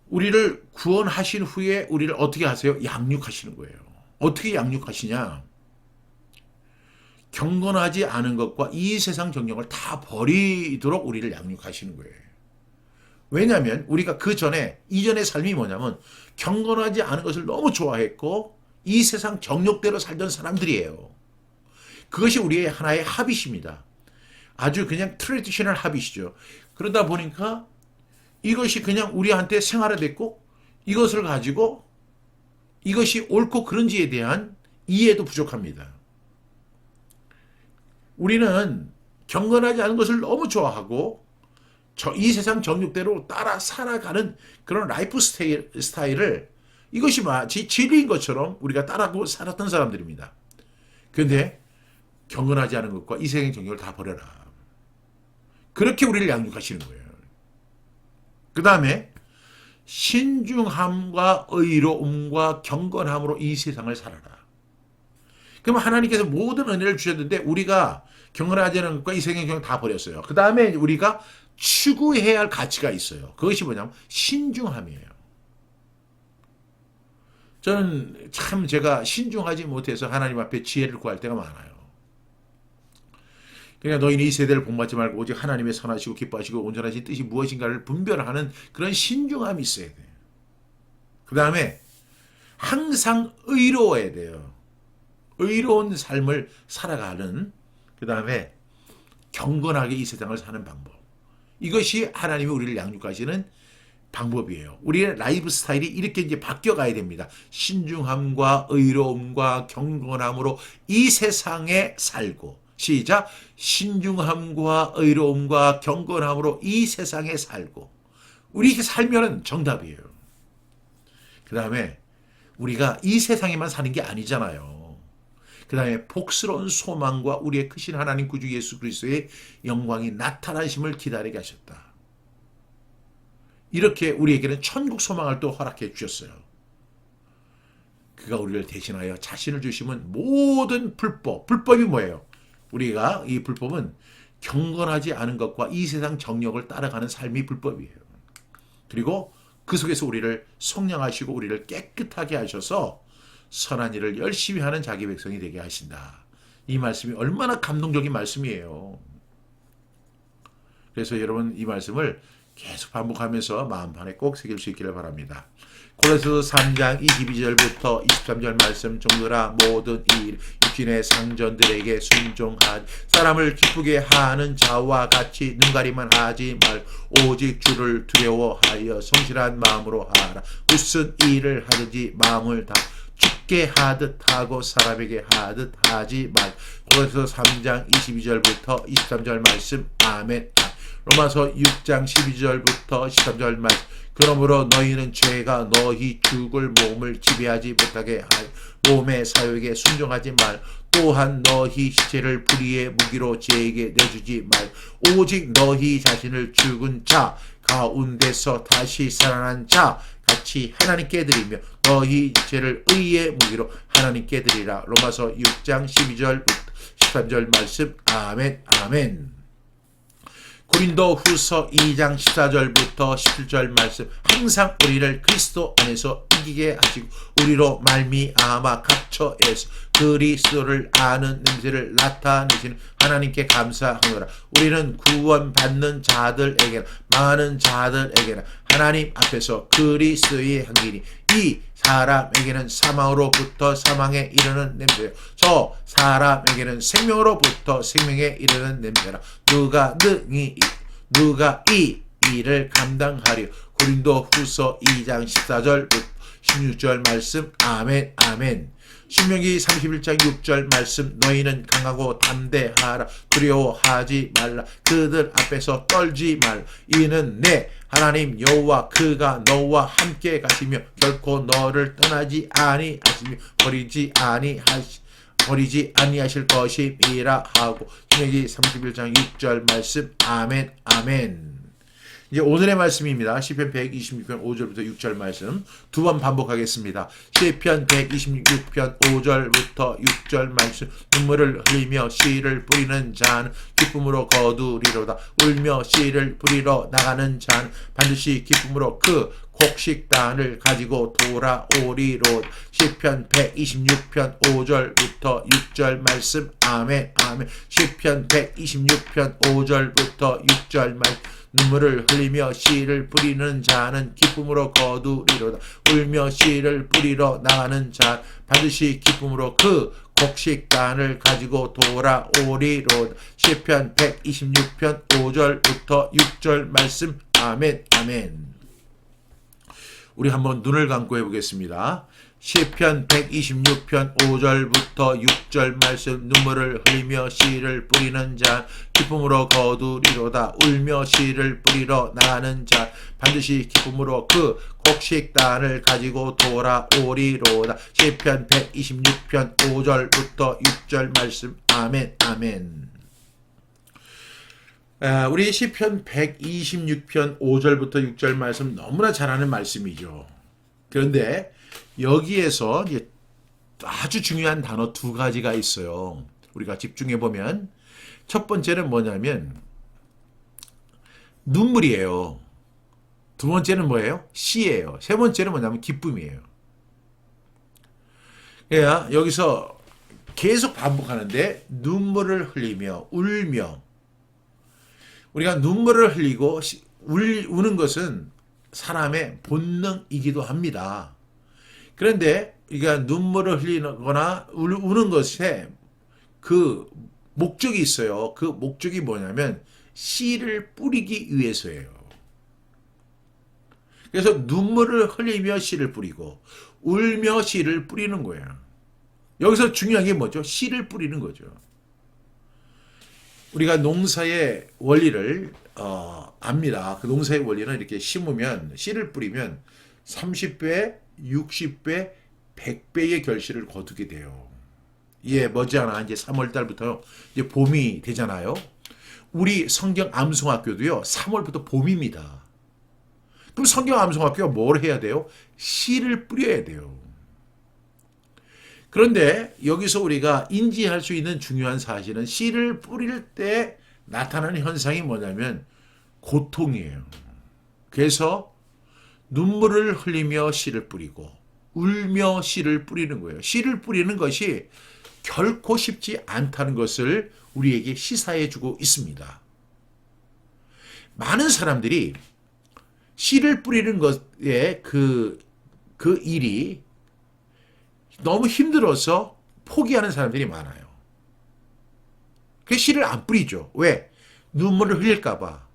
우리를 구원하신 후에 우리를 어떻게 하세요? 양육하시는 거예요. 어떻게 양육하시냐? 경건하지 않은 것과 이 세상 정욕을 다 버리도록 우리를 양육하시는 거예요. 왜냐하면 우리가 이전의 삶이 뭐냐면 경건하지 않은 것을 너무 좋아했고 이 세상 정욕대로 살던 사람들이에요. 그것이 우리의 하나의 하빗입니다. 아주 그냥 트래디셔널 하빗이죠. 그러다 보니까 이것이 그냥 우리한테 생활화됐고 이것을 가지고 이것이 옳고 그른지에 대한 이해도 부족합니다. 우리는 경건하지 않은 것을 너무 좋아하고 이 세상 정욕대로 따라 살아가는 그런 라이프 스타일을 이것이 마치 진리인 것처럼 우리가 따라하고 살았던 사람들입니다. 그런데 경건하지 않은 것과 이 세상의 정욕을 다 버려라. 그렇게 우리를 양육하시는 거예요. 그 다음에 신중함과 의로움과 경건함으로 이 세상을 살아라. 그럼 하나님께서 모든 은혜를 주셨는데 우리가 경건하지 않은 것과 이 세상의 경험을 다 버렸어요. 그 다음에 우리가 추구해야 할 가치가 있어요. 그것이 뭐냐면 신중함이에요. 저는 참 제가 신중하지 못해서 하나님 앞에 지혜를 구할 때가 많아요. 그러니까 너희는 이 세대를 본받지 말고 오직 하나님의 선하시고 기뻐하시고 온전하신 뜻이 무엇인가를 분별하는 그런 신중함이 있어야 돼요. 그 다음에 항상 의로워야 돼요. 의로운 삶을 살아가는, 그 다음에 경건하게 이 세상을 사는 방법. 이것이 하나님이 우리를 양육하시는 방법이에요. 우리의 라이프 스타일이 이렇게 이제 바뀌어가야 됩니다. 신중함과 의로움과 경건함으로 이 세상에 살고, 시작. 신중함과 의로움과 경건함으로 이 세상에 살고. 우리 이렇게 살면은 정답이에요. 그 다음에 우리가 이 세상에만 사는 게 아니잖아요. 그 다음에 복스러운 소망과 우리의 크신 하나님 구주 예수 그리스도의 영광이 나타나심을 기다리게 하셨다. 이렇게 우리에게는 천국 소망을 또 허락해 주셨어요. 그가 우리를 대신하여 자신을 주시면 모든 불법이 뭐예요? 우리가 이 불법은 경건하지 않은 것과 이 세상 정욕을 따라가는 삶이 불법이에요. 그리고 그 속에서 우리를 속량하시고 우리를 깨끗하게 하셔서 선한 일을 열심히 하는 자기 백성이 되게 하신다. 이 말씀이 얼마나 감동적인 말씀이에요. 그래서 여러분 이 말씀을 계속 반복하면서 마음판에 꼭 새길 수 있기를 바랍니다. 고린도서 3장 22절부터 23절 말씀, 종들아 모든 일 육신의 상전들에게 순종하지 사람을 기쁘게 하는 자와 같이 눈가리만 하지 말고 오직 주를 두려워하여 성실한 마음으로 하라. 무슨 일을 하든지 마음을 다 죽게 하듯 하고 사람에게 하듯 하지 말. 고린도서 3장 22절부터 23절 말씀. 아멘. 로마서 6장 12절부터 13절 말씀. 그러므로 너희는 죄가 너희 죽을 몸을 지배하지 못하게 하여 몸의 사욕에 순종하지 말. 또한 너희 시체를 불의의 무기로 죄에게 내주지 말. 오직 너희 자신을 죽은 자 가운데서 다시 살아난 자 같이 하나님께 드리며 너희 죄를 의의 무기로 하나님께 드리라. 로마서 6장 12절부터 13절 말씀. 아멘. 아멘. 고린도 후서 2장 14절부터 17절 말씀. 항상 우리를 그리스도 안에서 이기게 하시고 우리로 말미암아 각처에서 그리스도를 아는 냄새를 나타내시는 하나님께 감사하노라. 우리는 구원받는 자들에게나 많은 자들에게나 하나님 앞에서 그리스도의 향기니 이 사람에게는 사망으로부터 사망에 이르는 냄새요 저 사람에게는 생명으로부터 생명에 이르는 냄새라. 누가 이 일을 감당하리요. 고린도 후서 2장 14절부터 16절 말씀. 아멘. 아멘. 신명기 31장 6절 말씀. 너희는 강하고 담대하라. 두려워하지 말라. 그들 앞에서 떨지 말라. 이는 내 하나님 여호와 그가 너와 함께 가시며 결코 너를 떠나지 아니하시며 버리지 아니하실 것임이라 하고. 신명기 31장 6절 말씀. 아멘. 아멘. 이제 오늘의 말씀입니다. 시편 126편 5절부터 6절 말씀 두 번 반복하겠습니다. 시편 126편 5절부터 6절 말씀. 눈물을 흘리며 씨를 뿌리는 자는 기쁨으로 거두리로다. 울며 씨를 뿌리러 나가는 자는 반드시 기쁨으로 그 곡식단을 가지고 돌아오리로다. 시편 126편 5절부터 6절 말씀. 아멘. 아멘. 시편 126편 5절부터 6절 말씀. 눈물을 흘리며 씨를 뿌리는 자는 기쁨으로 거두리로다. 울며 씨를 뿌리러 나가는 자 반드시 기쁨으로 그 곡식단을 가지고 돌아오리로다. 시편 126편 5절부터 6절 말씀. 아멘. 아멘. 우리 한번 눈을 감고 해보겠습니다. 시편 126편 5절부터 6절 말씀. 눈물을 흘리며 씨를 뿌리는 자 기쁨으로 거두리로다. 울며 씨를 뿌리러 나가는 자 반드시 기쁨으로 그 곡식단을 가지고 돌아오리로다. 시편 126편 5절부터 6절 말씀. 아멘. 아멘. 우리 시편 126편 5절부터 6절 말씀 너무나 잘 아는 말씀이죠. 그런데 여기에서 이제 아주 중요한 단어 두 가지가 있어요. 우리가 집중해 보면 첫 번째는 뭐냐면 눈물이에요. 두 번째는 뭐예요? 씨예요. 세 번째는 뭐냐면 기쁨이에요. 그러니까 여기서 계속 반복하는데 눈물을 흘리며 울며. 우리가 눈물을 흘리고 우는 것은 사람의 본능이기도 합니다. 그런데 우리가 눈물을 흘리거나 우는 것에 그 목적이 있어요. 그 목적이 뭐냐면 씨를 뿌리기 위해서예요. 그래서 눈물을 흘리며 씨를 뿌리고 울며 씨를 뿌리는 거예요. 여기서 중요한 게 뭐죠? 씨를 뿌리는 거죠. 우리가 농사의 원리를 압니다. 그 농사의 원리는 이렇게 심으면 씨를 뿌리면 30배, 60배, 100배의 결실을 거두게 돼요. 예, 머지않아 이제 3월 달부터 이제 봄이 되잖아요. 우리 성경 암송학교도요. 3월부터 봄입니다. 그럼 성경 암송학교가 뭘 해야 돼요? 씨를 뿌려야 돼요. 그런데 여기서 우리가 인지할 수 있는 중요한 사실은 씨를 뿌릴 때 나타나는 현상이 뭐냐면 고통이에요. 그래서 눈물을 흘리며 씨를 뿌리고 울며 씨를 뿌리는 거예요. 씨를 뿌리는 것이 결코 쉽지 않다는 것을 우리에게 시사해 주고 있습니다. 많은 사람들이 씨를 뿌리는 것에 그 일이 너무 힘들어서 포기하는 사람들이 많아요. 그 씨를 안 뿌리죠. 왜? 눈물을 흘릴까봐,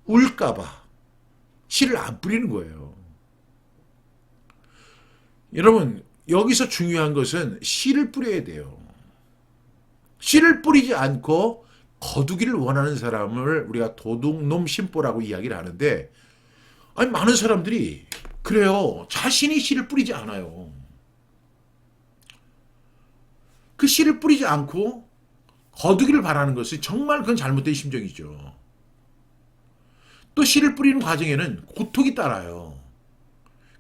울까봐 씨를 안 뿌리는 거예요. 여러분, 여기서 중요한 것은 씨를 뿌려야 돼요. 씨를 뿌리지 않고 거두기를 원하는 사람을 우리가 도둑놈 심보라고 이야기를 하는데, 아니, 많은 사람들이 그래요. 자신이 씨를 뿌리지 않아요. 그 씨를 뿌리지 않고 거두기를 바라는 것은 정말 그건 잘못된 심정이죠. 또 씨를 뿌리는 과정에는 고통이 따라요.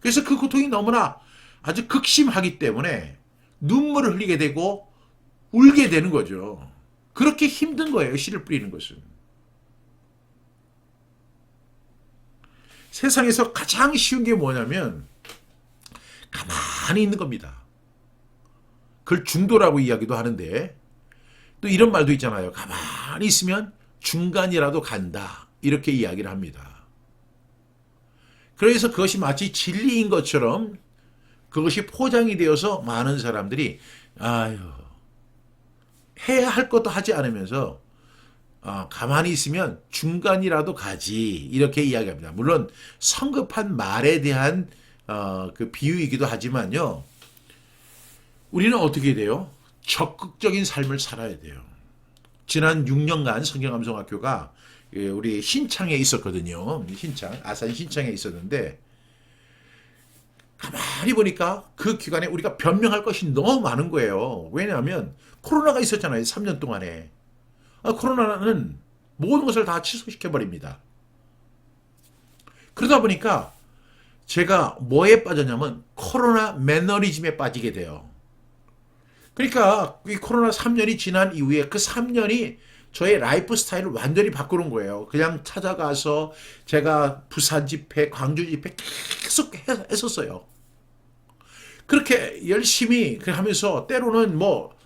그래서 그 고통이 너무나 아주 극심하기 때문에 눈물을 흘리게 되고 울게 되는 거죠. 그렇게 힘든 거예요, 씨를 뿌리는 것은. 세상에서 가장 쉬운 게 뭐냐면 가만히 있는 겁니다. 그걸 중도라고 이야기도 하는데, 또 이런 말도 있잖아요. 가만히 있으면 중간이라도 간다. 이렇게 이야기를 합니다. 그래서 그것이 마치 진리인 것처럼 그것이 포장이 되어서 많은 사람들이 아유, 해야 할 것도 하지 않으면서 가만히 있으면 중간이라도 가지, 이렇게 이야기합니다. 물론 성급한 말에 대한 그 비유이기도 하지만요. 우리는 어떻게 돼요? 적극적인 삶을 살아야 돼요. 지난 6년간 성경암송학교가 우리 신창에 있었거든요. 신창, 아산 신창에 있었는데, 가만히 보니까 그 기간에 우리가 변명할 것이 너무 많은 거예요. 왜냐하면 코로나가 있었잖아요. 3년 동안에. 코로나는 모든 것을 다 취소시켜버립니다. 그러다 보니까 제가 뭐에 빠졌냐면 코로나 매너리즘에 빠지게 돼요. 그러니까 이 코로나 3년이 지난 이후에 그 3년이 저의 라이프 스타일을 완전히 바꾸는 거예요. 그냥 찾아가서 제가 부산 집회, 광주 집회 계속 했었어요. 그렇게 열심히 하면서 때로는 뭐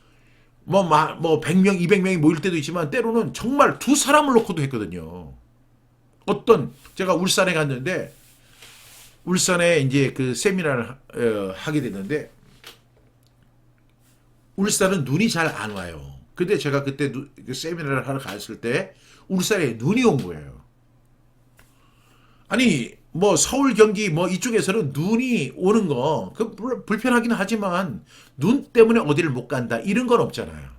100명, 200명이 모일 때도 있지만 때로는 정말 두 사람을 놓고도 했거든요. 제가 울산에 갔는데, 울산에 이제 그 세미나를 하게 됐는데, 울산은 눈이 잘 안 와요. 근데 제가 그때 그 세미나를 하러 갔을 때 울산에 눈이 온 거예요. 아니, 뭐 서울, 경기 뭐 이쪽에서는 눈이 오는 거 그 불편하긴 하지만 눈 때문에 어디를 못 간다 이런 건 없잖아요.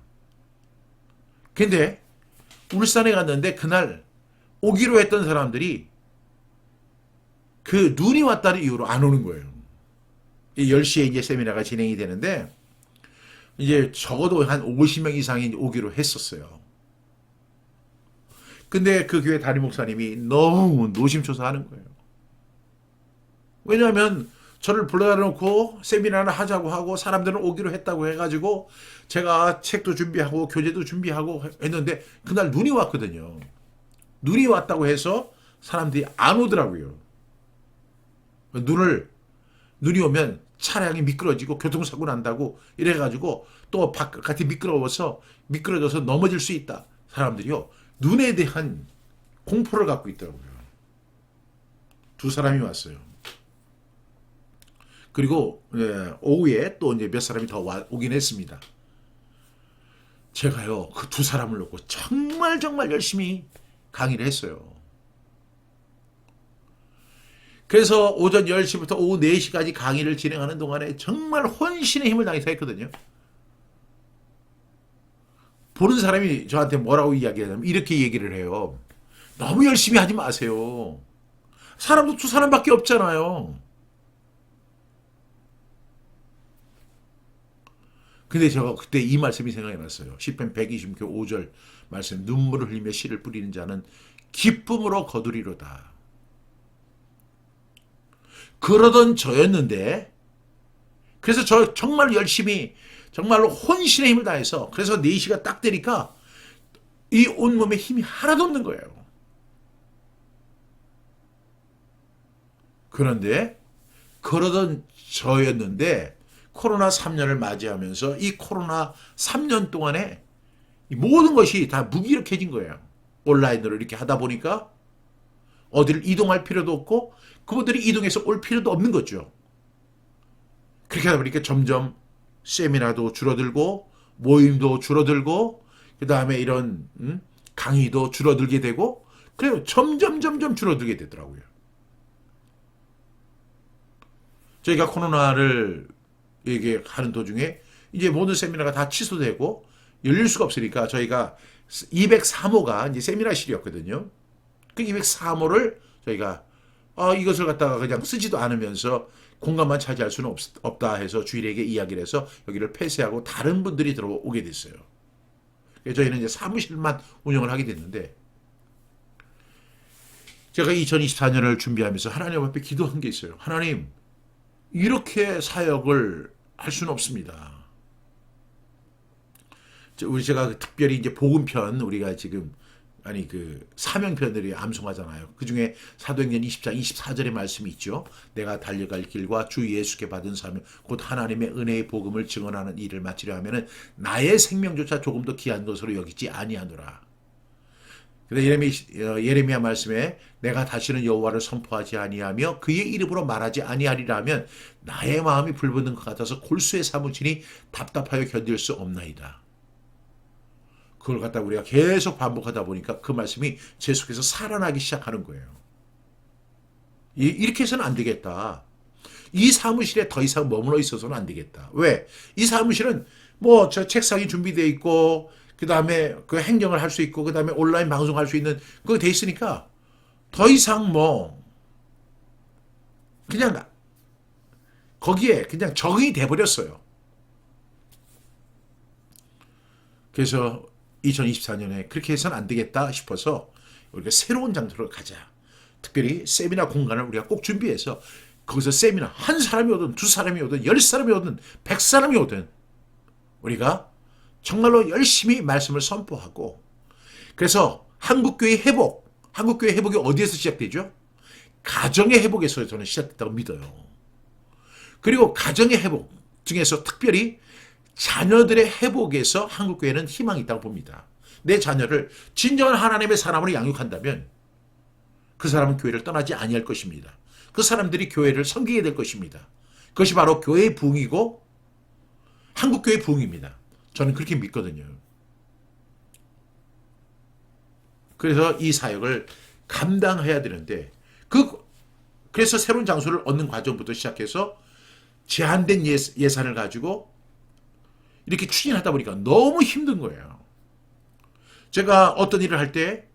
근데 울산에 갔는데 그날 오기로 했던 사람들이 그 눈이 왔다는 이유로 안 오는 거예요. 10시에 이제 세미나가 진행이 되는데 이제 적어도 한 50명 이상이 오기로 했었어요. 근데 그 교회 담임 목사님이 너무 노심초사하는 거예요. 왜냐하면 저를 불러다 놓고 세미나를 하자고 하고 사람들은 오기로 했다고 해가지고 제가 책도 준비하고 교재도 준비하고 했는데 그날 눈이 왔거든요. 눈이 왔다고 해서 사람들이 안 오더라고요. 눈이 오면 차량이 미끄러지고 교통사고 난다고 이래가지고 또 바깥이 미끄러져서 넘어질 수 있다. 사람들이요. 눈에 대한 공포를 갖고 있더라고요. 두 사람이 왔어요. 그리고 오후에 또 이제 몇 사람이 더 오긴 했습니다. 제가요 그 두 사람을 놓고 정말 열심히 강의를 했어요. 그래서 오전 10시부터 오후 4시까지 강의를 진행하는 동안에 정말 혼신의 힘을 다해서 했거든요. 보는 사람이 저한테 뭐라고 이야기하냐면 이렇게 얘기를 해요. 너무 열심히 하지 마세요. 사람도 두 사람밖에 없잖아요. 근데 제가 그때 이 말씀이 생각이 났어요. 시편 120편 5절 말씀, 눈물을 흘리며 씨를 뿌리는 자는 기쁨으로 거두리로다. 그러던 저였는데, 그래서 저 정말 열심히 정말로 혼신의 힘을 다해서 그래서 4시가 딱 되니까 이 온몸에 힘이 하나도 없는 거예요. 그런데 그러던 저였는데 코로나 3년을 맞이하면서 이 코로나 3년 동안에 모든 것이 다 무기력해진 거예요. 온라인으로 이렇게 하다 보니까 어디를 이동할 필요도 없고 그분들이 이동해서 올 필요도 없는 거죠. 그렇게 하다 보니까 점점 세미나도 줄어들고 모임도 줄어들고 그 다음에 이런 강의도 줄어들게 되고 그래요. 점점 줄어들게 되더라고요. 저희가 코로나를 얘기하는 도중에 이제 모든 세미나가 다 취소되고 열릴 수가 없으니까 저희가 203호가 이제 세미나실이었거든요. 그 203호를 저희가 이것을 갖다가 그냥 쓰지도 않으면서 공간만 차지할 수는 없다 해서 주일에게 이야기를 해서 여기를 폐쇄하고 다른 분들이 들어오게 됐어요. 그래서 저희는 이제 사무실만 운영을 하게 됐는데 제가 2024년을 준비하면서 하나님 앞에 기도한 게 있어요. 하나님, 이렇게 사역을 할 수는 없습니다. 제가 특별히 이제 복음편 우리가 지금 그 사명편들이 암송하잖아요. 그 중에 사도행전 20장 24절의 말씀이 있죠. 내가 달려갈 길과 주 예수께 받은 사명 곧 하나님의 은혜의 복음을 증언하는 일을 마치려 하면은 나의 생명조차 조금도 귀한 것으로 여기지 아니하노라. 근데 예레미야 말씀에 내가 다시는 여호와를 선포하지 아니하며 그의 이름으로 말하지 아니하리라 하면 나의 마음이 불붙는 것 같아서 골수에 사무치니 답답하여 견딜 수 없나이다. 그걸 갖다 우리가 계속 반복하다 보니까 그 말씀이 제 속에서 살아나기 시작하는 거예요. 이렇게 해서는 안 되겠다. 이 사무실에 더 이상 머물러 있어서는 안 되겠다. 왜? 이 사무실은 뭐 저 책상이 준비되어 있고 그 다음에 그 행정을 할 수 있고 그 다음에 온라인 방송할 수 있는 그거 돼 있으니까 더 이상 뭐 그냥 거기에 그냥 적응이 돼 버렸어요. 그래서 2024년에 그렇게 해서는 안 되겠다 싶어서 우리가 새로운 장소로 가자. 특별히 세미나 공간을 우리가 꼭 준비해서 거기서 세미나 한 사람이 오든 두 사람이 오든 10사람이 오든 100사람이 오든 우리가 정말로 열심히 말씀을 선포하고 그래서 한국교회 회복이 어디에서 시작되죠? 가정의 회복에서 저는 시작됐다고 믿어요. 그리고 가정의 회복 중에서 특별히 자녀들의 회복에서 한국교회는 희망이 있다고 봅니다. 내 자녀를 진정한 하나님의 사람으로 양육한다면 그 사람은 교회를 떠나지 아니할 것입니다. 그 사람들이 교회를 섬기게 될 것입니다. 그것이 바로 교회의 부흥이고 한국교회의 부흥입니다. 저는 그렇게 믿거든요. 그래서 이 사역을 감당해야 되는데 그래서 새로운 장소를 얻는 과정부터 시작해서 제한된 예산을 가지고 이렇게 추진하다 보니까 너무 힘든 거예요. 제가 어떤 일을 할 때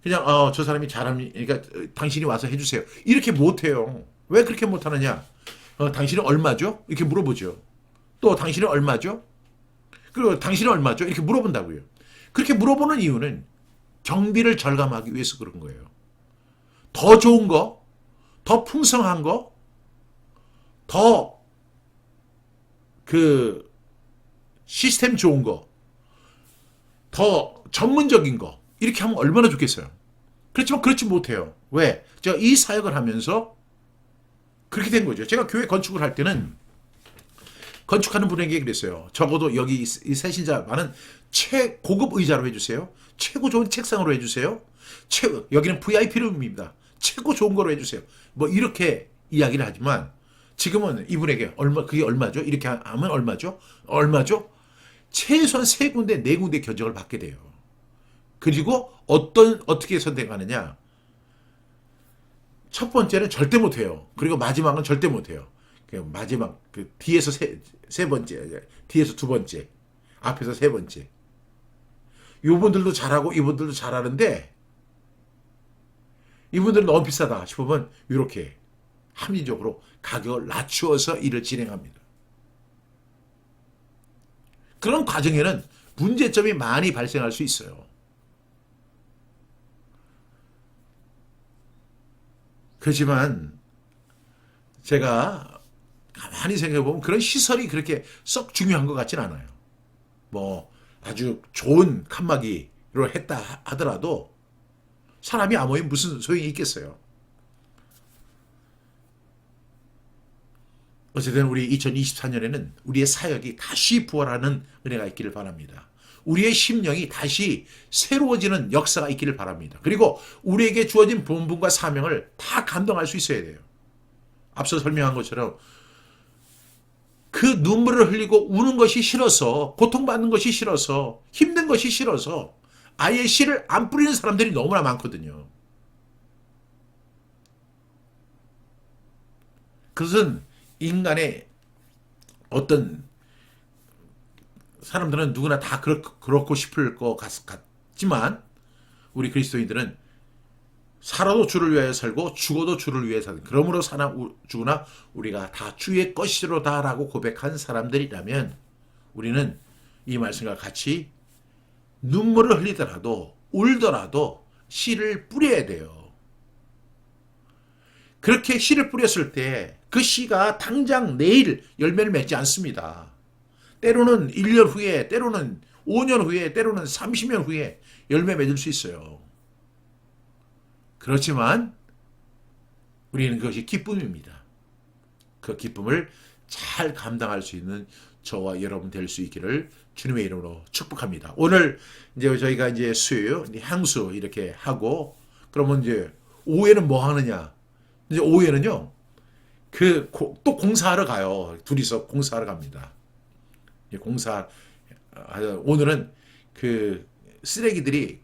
그냥 저 사람이 그러니까 당신이 와서 해주세요. 이렇게 못해요. 왜 그렇게 못하느냐? 당신은 얼마죠? 이렇게 물어보죠. 또 당신은 얼마죠? 그리고 당신은 얼마죠? 이렇게 물어본다고요. 그렇게 물어보는 이유는 경비를 절감하기 위해서 그런 거예요. 더 좋은 거, 더 풍성한 거, 더 시스템 좋은 거, 더 전문적인 거 이렇게 하면 얼마나 좋겠어요. 그렇지만 그렇지 못해요. 왜? 제가 이 사역을 하면서 그렇게 된 거죠. 제가 교회 건축을 할 때는 건축하는 분에게 그랬어요. 적어도 여기 이 새신자만은 최고급 의자로 해주세요. 최고 좋은 책상으로 해주세요. 여기는 VIP 룸입니다. 최고 좋은 거로 해주세요. 뭐 이렇게 이야기를 하지만 지금은 이분에게 그게 얼마죠? 이렇게 하면 얼마죠? 최소한 3군데, 4군데 견적을 받게 돼요. 그리고 어떻게 선택하느냐? 첫 번째는 절대 못해요. 그리고 마지막은 절대 못해요. 마지막 뒤에서 세 번째, 뒤에서 두 번째, 앞에서 세 번째. 이분들도 잘하고 이분들도 잘하는데 이분들은 너무 비싸다 싶으면 이렇게 합리적으로 가격을 낮추어서 일을 진행합니다. 그런 과정에는 문제점이 많이 발생할 수 있어요. 그렇지만 제가 가만히 생각해보면 그런 시설이 그렇게 썩 중요한 것 같진 않아요. 뭐 아주 좋은 칸막이로 했다 하더라도 사람이 안 모이면 무슨 소용이 있겠어요. 어쨌든 우리 2024년에는 우리의 사역이 다시 부활하는 은혜가 있기를 바랍니다. 우리의 심령이 다시 새로워지는 역사가 있기를 바랍니다. 그리고 우리에게 주어진 본분과 사명을 다 감당할 수 있어야 돼요. 앞서 설명한 것처럼 그 눈물을 흘리고 우는 것이 싫어서, 고통받는 것이 싫어서, 힘든 것이 싫어서 아예 씨를 안 뿌리는 사람들이 너무나 많거든요. 그것은 인간의 어떤 사람들은 누구나 다 그렇고 싶을 것 같지만 우리 그리스도인들은 살아도 주를 위하여 살고 죽어도 주를 위해 살고 그러므로 사나 죽으나 우리가 다 주의 것이로다라고 고백한 사람들이라면 우리는 이 말씀과 같이 눈물을 흘리더라도 울더라도 씨를 뿌려야 돼요. 그렇게 씨를 뿌렸을 때 그 씨가 당장 내일 열매를 맺지 않습니다. 때로는 1년 후에, 때로는 5년 후에, 때로는 30년 후에 열매 맺을 수 있어요. 그렇지만 우리는 그것이 기쁨입니다. 그 기쁨을 잘 감당할 수 있는 저와 여러분 될 수 있기를 주님의 이름으로 축복합니다. 오늘 이제 저희가 이제 수요, 향수 이렇게 하고 그러면 이제 오후에는 뭐 하느냐? 이제 오후에는요. 또 공사하러 가요. 둘이서 공사하러 갑니다. 오늘은 그 쓰레기들이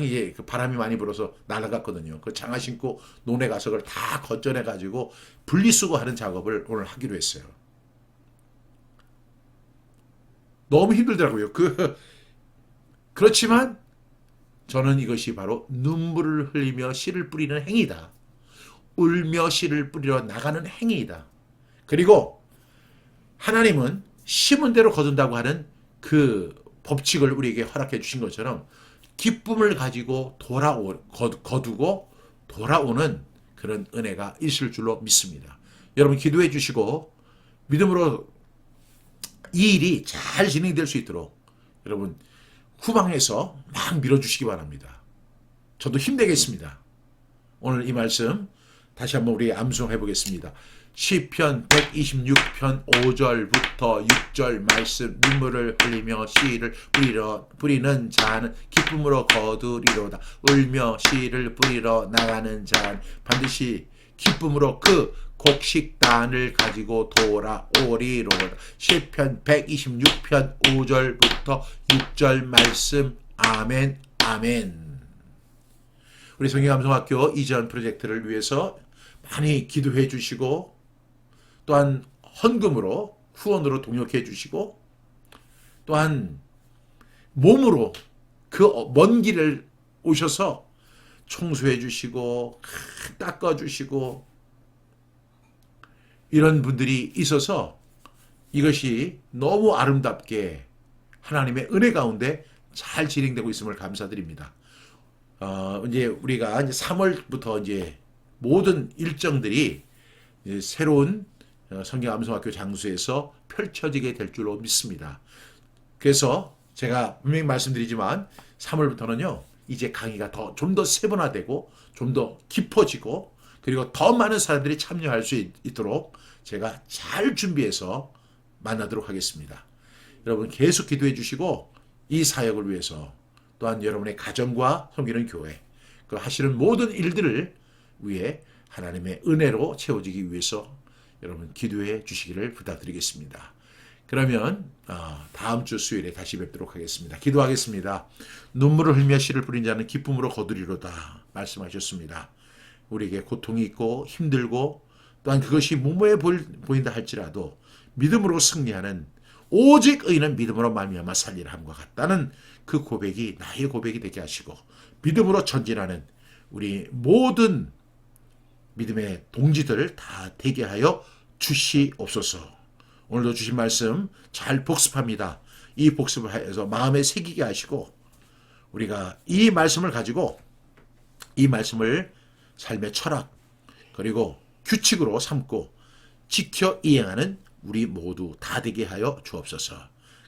이제 바람이 많이 불어서 날아갔거든요. 그 장화 신고 논에 가서 그걸 다 건져내 가지고 분리수거 하는 작업을 오늘 하기로 했어요. 너무 힘들더라고요. 그렇지만 저는 이것이 바로 눈물을 흘리며 씨를 뿌리는 행위다. 울며 씨를 뿌리러 나가는 행위이다. 그리고 하나님은 심은 대로 거둔다고 하는 그 법칙을 우리에게 허락해 주신 것처럼 기쁨을 가지고 거두고 돌아오는 그런 은혜가 있을 줄로 믿습니다. 여러분 기도해 주시고 믿음으로 이 일이 잘 진행될 수 있도록 여러분 후방에서 막 밀어주시기 바랍니다. 저도 힘내겠습니다. 오늘 이 말씀 다시 한번 우리 암송해 보겠습니다. 시편 126편 5절부터 6절 말씀. 눈물을 흘리며 씨를 뿌리는 자는 기쁨으로 거두리로다. 울며 씨를 뿌리러 나가는 자는 반드시 기쁨으로 그 곡식단을 가지고 돌아오리로다. 시편 126편 5절부터 6절 말씀. 아멘 아멘. 우리 성경감성학교 이전 프로젝트를 위해서 많이 기도해 주시고 또한 헌금으로 후원으로 동역해 주시고 또한 몸으로 그 먼 길을 오셔서 청소해 주시고 닦아 주시고 이런 분들이 있어서 이것이 너무 아름답게 하나님의 은혜 가운데 잘 진행되고 있음을 감사드립니다. 이제 우리가 이제 3월부터 이제 모든 일정들이 이제 새로운 성경암송학교 장소에서 펼쳐지게 될 줄로 믿습니다. 그래서 제가 분명히 말씀드리지만 3월부터는요, 이제 강의가 좀 더 세분화되고 좀 더 깊어지고 그리고 더 많은 사람들이 참여할 수 있도록 제가 잘 준비해서 만나도록 하겠습니다. 여러분 계속 기도해 주시고 이 사역을 위해서 또한 여러분의 가정과 섬기는 교회, 그 하시는 모든 일들을 위해 하나님의 은혜로 채워지기 위해서 여러분 기도해 주시기를 부탁드리겠습니다. 그러면 다음 주 수요일에 다시 뵙도록 하겠습니다. 기도하겠습니다. 눈물을 흘며 씨를 뿌린 자는 기쁨으로 거두리로다 말씀하셨습니다. 우리에게 고통이 있고 힘들고 또한 그것이 무모해 보인다 할지라도 믿음으로 승리하는 오직 의인은 믿음으로 말미암아 살리라 함과 같다는 그 고백이 나의 고백이 되게 하시고 믿음으로 전진하는 우리 모든 믿음의 동지들 다 되게 하여 주시옵소서. 오늘도 주신 말씀 잘 복습합니다. 이 복습을 해서 마음에 새기게 하시고 우리가 이 말씀을 가지고 이 말씀을 삶의 철학 그리고 규칙으로 삼고 지켜 이행하는 우리 모두 다 되게 하여 주옵소서.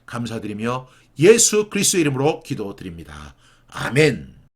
감사드리며 예수 그리스도 이름으로 기도드립니다. 아멘.